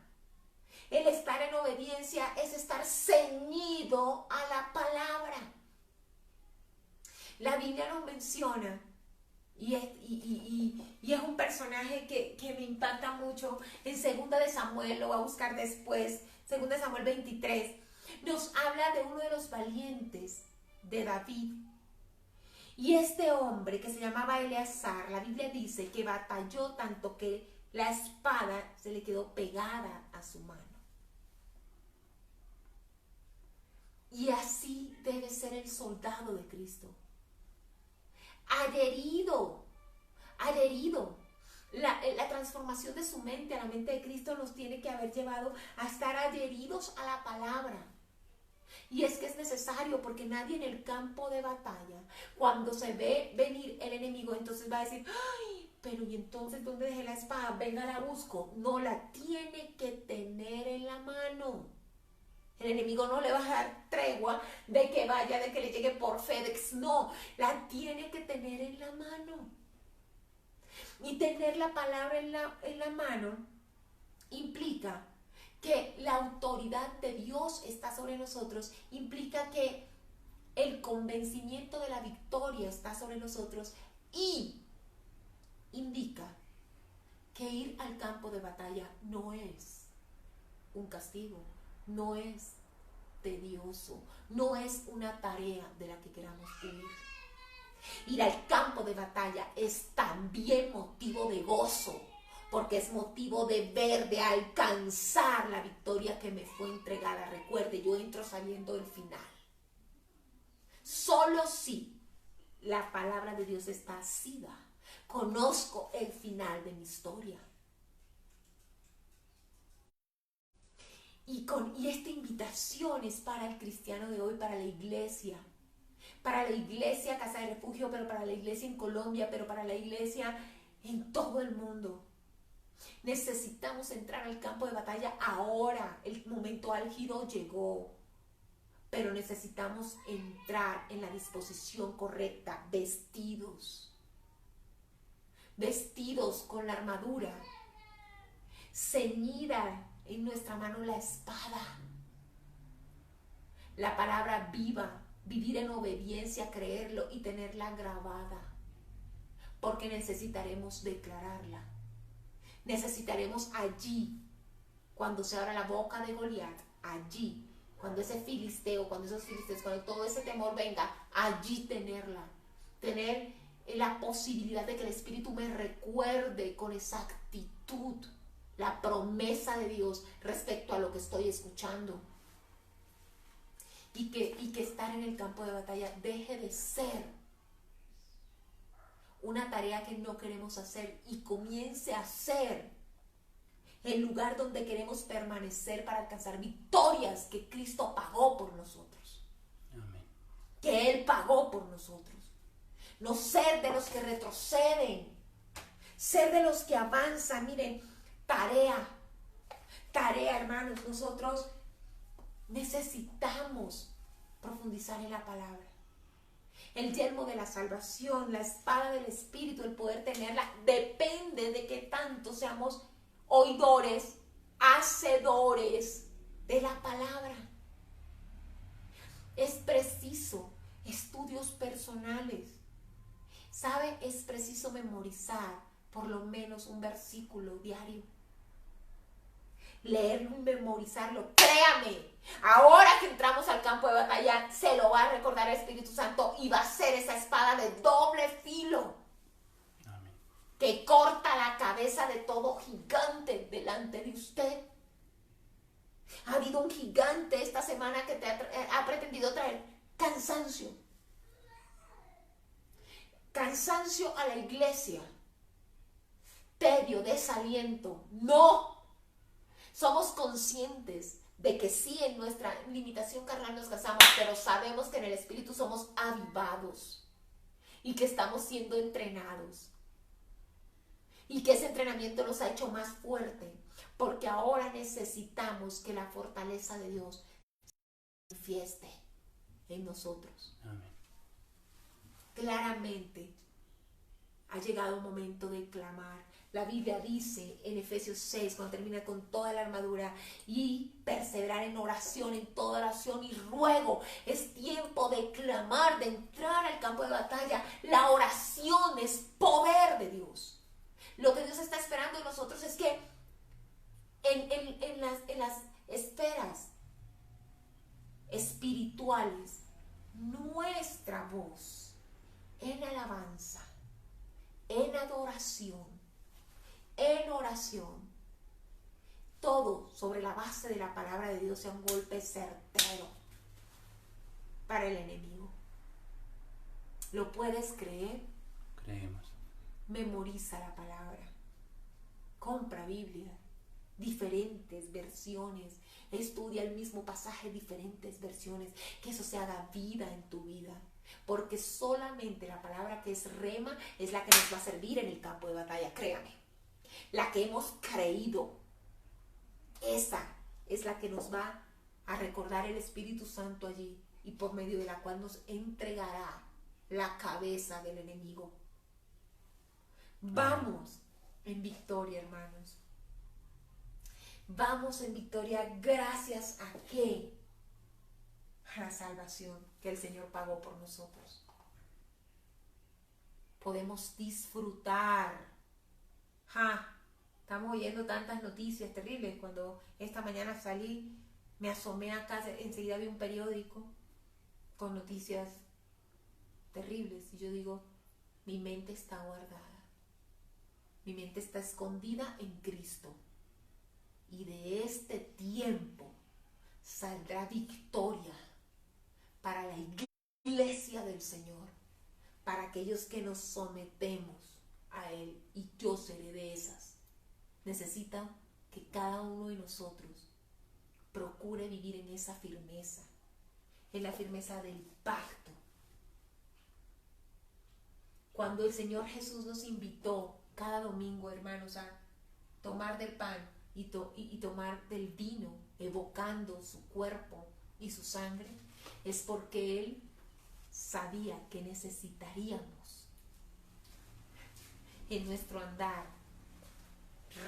El estar en obediencia es estar ceñido a la palabra. La Biblia nos menciona, y es un personaje que me impacta mucho, en 2 de Samuel, lo voy a buscar después, 2 de Samuel 23, nos habla de uno de los valientes de David. Y este hombre que se llamaba Eleazar, la Biblia dice que batalló tanto que la espada se le quedó pegada a su mano. Y así debe ser el soldado de Cristo. Adherido. La transformación de su mente a la mente de Cristo nos tiene que haber llevado a estar adheridos a la palabra. Y es que es necesario, porque nadie en el campo de batalla, cuando se ve venir el enemigo, entonces va a decir, ¡ay! Pero ¿y entonces dónde dejé la espada? Venga, la busco. No, la tiene que tener en la mano. El enemigo no le va a dar tregua de que vaya, de que le llegue por FedEx. No, la tiene que tener en la mano. Y tener la palabra en la mano implica que la autoridad de Dios está sobre nosotros, implica que el convencimiento de la victoria está sobre nosotros, y indica que ir al campo de batalla no es un castigo, no es tedioso, no es una tarea de la que queramos huir. Ir al campo de batalla es también motivo de gozo, porque es motivo de ver, de alcanzar la victoria que me fue entregada. Recuerde, yo entro sabiendo del final. Solo si la palabra de Dios está asida, conozco el final de mi historia. Y esta invitación es para el cristiano de hoy, para la iglesia Casa de Refugio, pero para la iglesia en Colombia, pero para la iglesia en todo el mundo. Necesitamos entrar al campo de batalla ahora. El momento álgido llegó, pero necesitamos entrar en la disposición correcta, vestidos con la armadura, ceñida en nuestra mano la espada, la palabra viva, vivir en obediencia, creerlo y tenerla grabada, porque necesitaremos declararla. Necesitaremos allí, cuando se abra la boca de Goliat, allí, cuando ese filisteo, cuando esos filisteos, cuando todo ese temor venga, allí tenerla, tener la posibilidad de que el Espíritu me recuerde con exactitud la promesa de Dios respecto a lo que estoy escuchando. Y que estar en el campo de batalla deje de ser una tarea que no queremos hacer y comience a ser el lugar donde queremos permanecer para alcanzar victorias que Cristo pagó por nosotros. Amén. Que Él pagó por nosotros. No ser de los que retroceden, ser de los que avanzan. Miren, tarea, hermanos. Nosotros necesitamos profundizar en la palabra. El yelmo de la salvación, la espada del Espíritu, el poder tenerla, depende de que tanto seamos oidores, hacedores de la palabra. Es preciso estudios personales. ¿Sabe? Es preciso memorizar por lo menos un versículo diario. Leerlo y memorizarlo. Créame, ahora que entramos al campo de batalla, se lo va a recordar el Espíritu Santo y va a ser esa espada de doble filo. Amén. Que corta la cabeza de todo gigante delante de usted. Ha habido un gigante esta semana que te ha pretendido traer cansancio. cansancio a la iglesia, tedio, desaliento. No, somos conscientes de que sí, en nuestra limitación carnal nos cansamos, pero sabemos que en el Espíritu somos avivados y que estamos siendo entrenados y que ese entrenamiento nos ha hecho más fuerte, porque ahora necesitamos que la fortaleza de Dios se manifieste en nosotros. Amén. Claramente ha llegado un momento de clamar. La Biblia dice en Efesios 6, cuando termina con toda la armadura, y perseverar en oración, en toda oración y ruego. Es tiempo de clamar, de entrar al campo de batalla. La oración es poder de Dios. Lo que Dios está esperando de nosotros es que en las esferas espirituales, nuestra voz en alabanza, en adoración, en oración, todo sobre la base de la palabra de Dios, sea un golpe certero para el enemigo. ¿Lo puedes creer? Creemos. Memoriza la palabra, compra Biblia, diferentes versiones, estudia el mismo pasaje, diferentes versiones, que eso se haga vida en tu vida, porque solamente la palabra que es rema es la que nos va a servir en el campo de batalla. Créame, la que hemos creído, esa es la que nos va a recordar el Espíritu Santo allí, y por medio de la cual nos entregará la cabeza del enemigo. Vamos en victoria, hermanos. Vamos en victoria, gracias a qué? A la salvación que el Señor pagó por nosotros. Podemos disfrutar. Estamos oyendo tantas noticias terribles. Cuando esta mañana salí, me asomé a casa, enseguida vi un periódico con noticias terribles, y yo digo, mi mente está guardada, mi mente está escondida en Cristo, y de este tiempo saldrá victoria para la iglesia del Señor, para aquellos que nos sometemos a Él, y yo seré de esas. Necesita que cada uno de nosotros procure vivir en esa firmeza, en la firmeza del pacto. Cuando el Señor Jesús nos invitó cada domingo, hermanos, a tomar del pan y tomar del vino, evocando su cuerpo y su sangre, es porque Él sabía que necesitaríamos en nuestro andar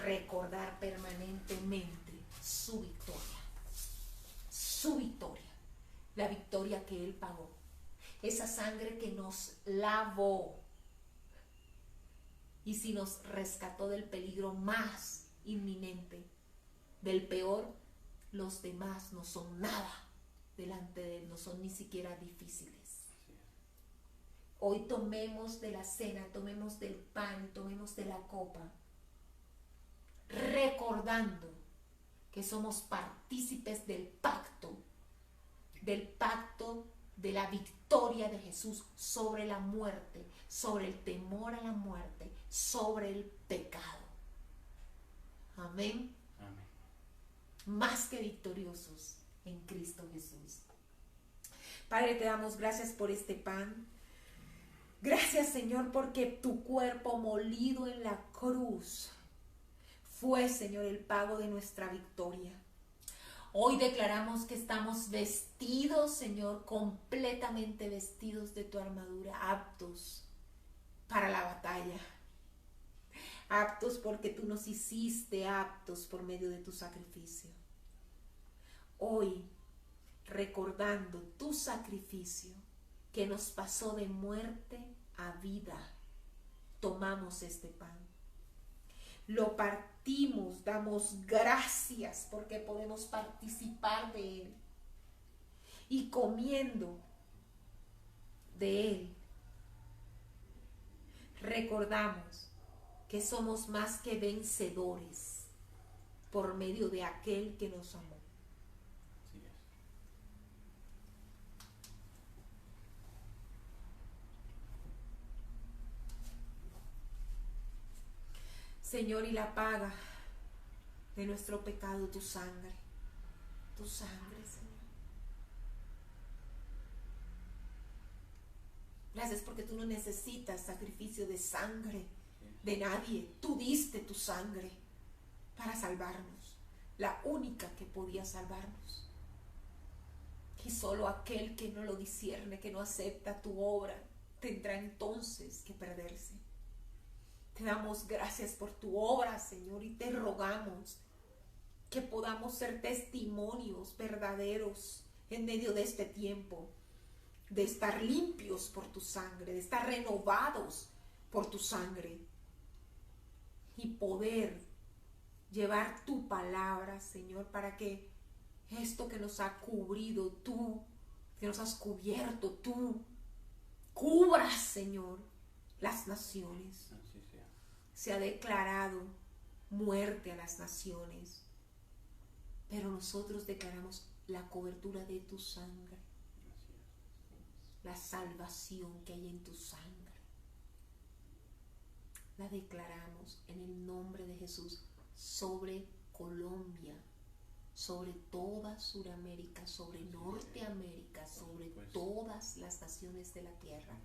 recordar permanentemente su victoria, la victoria que Él pagó, esa sangre que nos lavó, y si nos rescató del peligro más inminente, del peor, los demás no son nada delante de Él, no son ni siquiera difíciles. Hoy tomemos de la cena, tomemos del pan, tomemos de la copa, recordando que somos partícipes del pacto de la victoria de Jesús sobre la muerte, sobre el temor a la muerte, sobre el pecado. Amén. Amén. Más que victoriosos en Cristo Jesús. Padre, te damos gracias por este pan. Gracias, Señor, porque tu cuerpo molido en la cruz fue, Señor, el pago de nuestra victoria. Hoy declaramos que estamos vestidos, Señor, completamente vestidos de tu armadura, aptos para la batalla. Aptos porque tú nos hiciste aptos por medio de tu sacrificio. Hoy, recordando tu sacrificio que nos pasó de muerte a vida, tomamos este pan. Lo partimos, damos gracias porque podemos participar de él. Y comiendo de él, recordamos que somos más que vencedores por medio de aquel que nos amó. Así es. Señor, y la paga de nuestro pecado, tu sangre, Señor. Gracias porque tú no necesitas sacrificio de sangre de nadie. Tú diste tu sangre para salvarnos, la única que podía salvarnos. Y solo aquel que no lo discierne, que no acepta tu obra, tendrá entonces que perderse. Te damos gracias por tu obra, Señor, y te rogamos que podamos ser testimonios verdaderos en medio de este tiempo, de estar limpios por tu sangre, de estar renovados por tu sangre y poder llevar tu palabra, Señor, para que esto que nos ha cubrido tú, que nos has cubierto tú, cubras, Señor, las naciones. Así sea. Se ha declarado muerte a las naciones, pero nosotros declaramos la cobertura de tu sangre, Así es. la salvación que hay en tu sangre. La declaramos en el nombre de Jesús sobre Colombia, sobre toda Sudamérica, sobre Norteamérica, sobre todas las naciones de la tierra.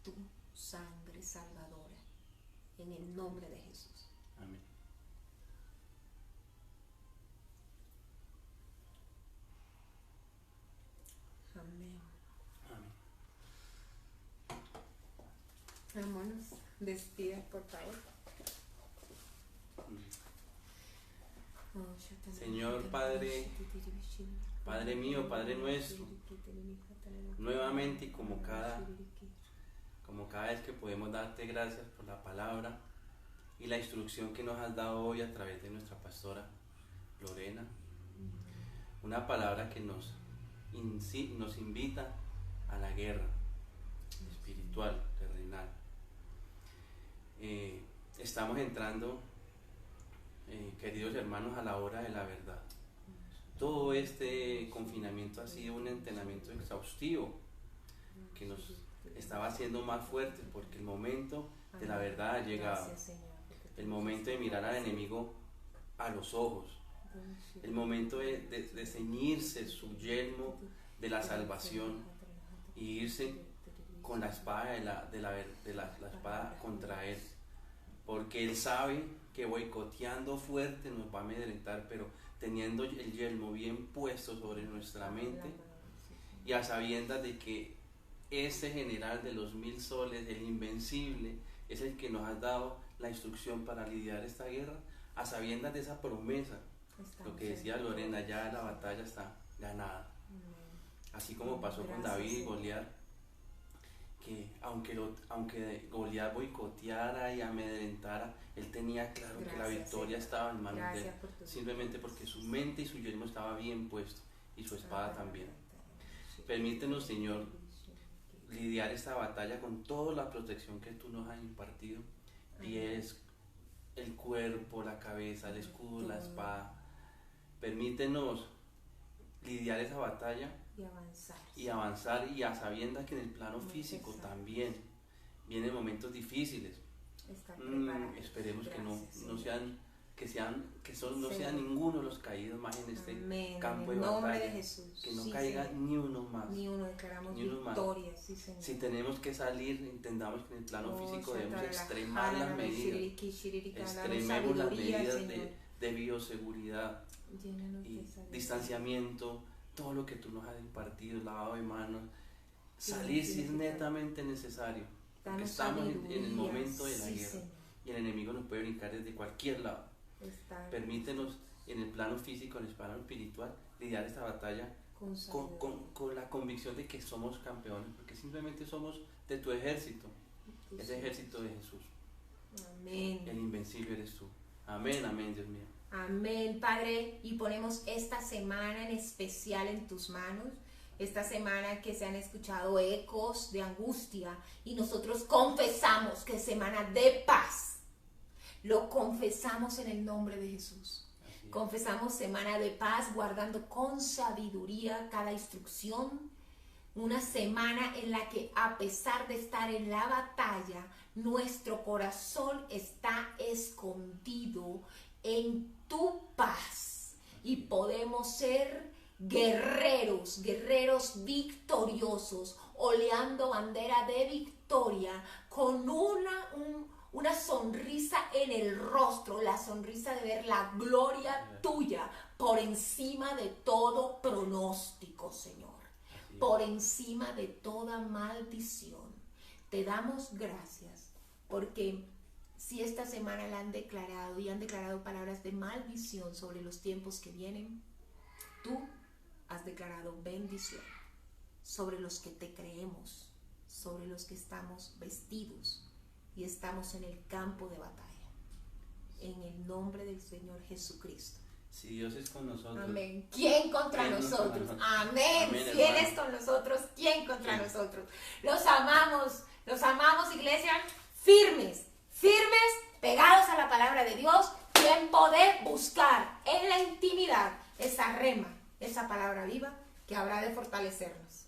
Tu sangre salvadora, en el nombre de Jesús. Amén. Amén. Amén. Vámonos, despide por favor. Señor Padre, Padre mío, Padre nuestro, nuevamente y como cada vez que podemos darte gracias por la palabra y la instrucción que nos has dado hoy a través de nuestra pastora Lorena, una palabra que nos invita a la guerra espiritual, terrenal. Estamos entrando, queridos hermanos, a la hora de la verdad. Todo este confinamiento ha sido un entrenamiento exhaustivo que nos estaba haciendo más fuertes, porque el momento de la verdad ha llegado. El momento de mirar al enemigo a los ojos. El momento de ceñirse su yelmo de la salvación y irse con la espada la espada contra él. Porque él sabe que boicoteando fuerte nos va a amedrentar, pero teniendo el yelmo bien puesto sobre nuestra mente y a sabiendas de que ese general de los 1000 soles, el invencible, es el que nos ha dado la instrucción para lidiar esta guerra, a sabiendas de esa promesa. Lo que decía Lorena, ya la batalla está ganada. Así como pasó con David y Goliat, que aunque Goliat boicoteara y amedrentara, él tenía claro que la victoria estaba en manos de él, simplemente porque su mente y su yelmo estaba bien puesto y su espada también. Permítenos, Señor, lidiar esta batalla con toda la protección que tú nos has impartido: pies, el cuerpo, la cabeza, el escudo, la espada. Permítenos lidiar esa batalla y avanzar, y a sabiendas que en el plano físico también vienen momentos difíciles. Esperemos que no sean ninguno de los caídos más en este campo de batalla, que no caiga ni uno más. Declaramos victoria, sí, Señor. Si tenemos que salir, entendamos que en el plano físico debemos extremar las medidas, extrememos las medidas de bioseguridad y distanciamiento, todo lo que tú nos has impartido, lavado de manos, salir si es netamente necesario, porque estamos en el momento de la guerra y el enemigo nos puede brincar desde cualquier lado. Permítenos en el plano físico, en el plano espiritual, lidiar esta batalla con la convicción de que somos campeones, porque simplemente somos de tu ejército, ese ejército de Jesús. Amén. El invencible eres tú. Amén, amén, Dios mío. Amén, Padre, y ponemos esta semana en especial en tus manos. Esta semana que se han escuchado ecos de angustia, y nosotros confesamos que es semana de paz. Lo confesamos en el nombre de Jesús. Confesamos semana de paz, guardando con sabiduría cada instrucción Una semana en la que, a pesar de estar en la batalla, nuestro corazón está escondido en tu paz y podemos ser guerreros victoriosos, oleando bandera de victoria, con una sonrisa en el rostro, la sonrisa de ver la gloria tuya por encima de todo pronóstico, Señor, por encima de toda maldición. Te damos gracias porque si esta semana la han declarado y han declarado palabras de maldición sobre los tiempos que vienen, tú has declarado bendición sobre los que te creemos, sobre los que estamos vestidos y estamos en el campo de batalla. En el nombre del Señor Jesucristo. Si Dios es con nosotros. Amén. ¿Quién contra nosotros? Amén. ¿Quién es con nosotros? ¿Quién contra nosotros? Los amamos, iglesia, firmes, pegados a la palabra de Dios, tiempo de buscar en la intimidad esa rema, esa palabra viva que habrá de fortalecernos.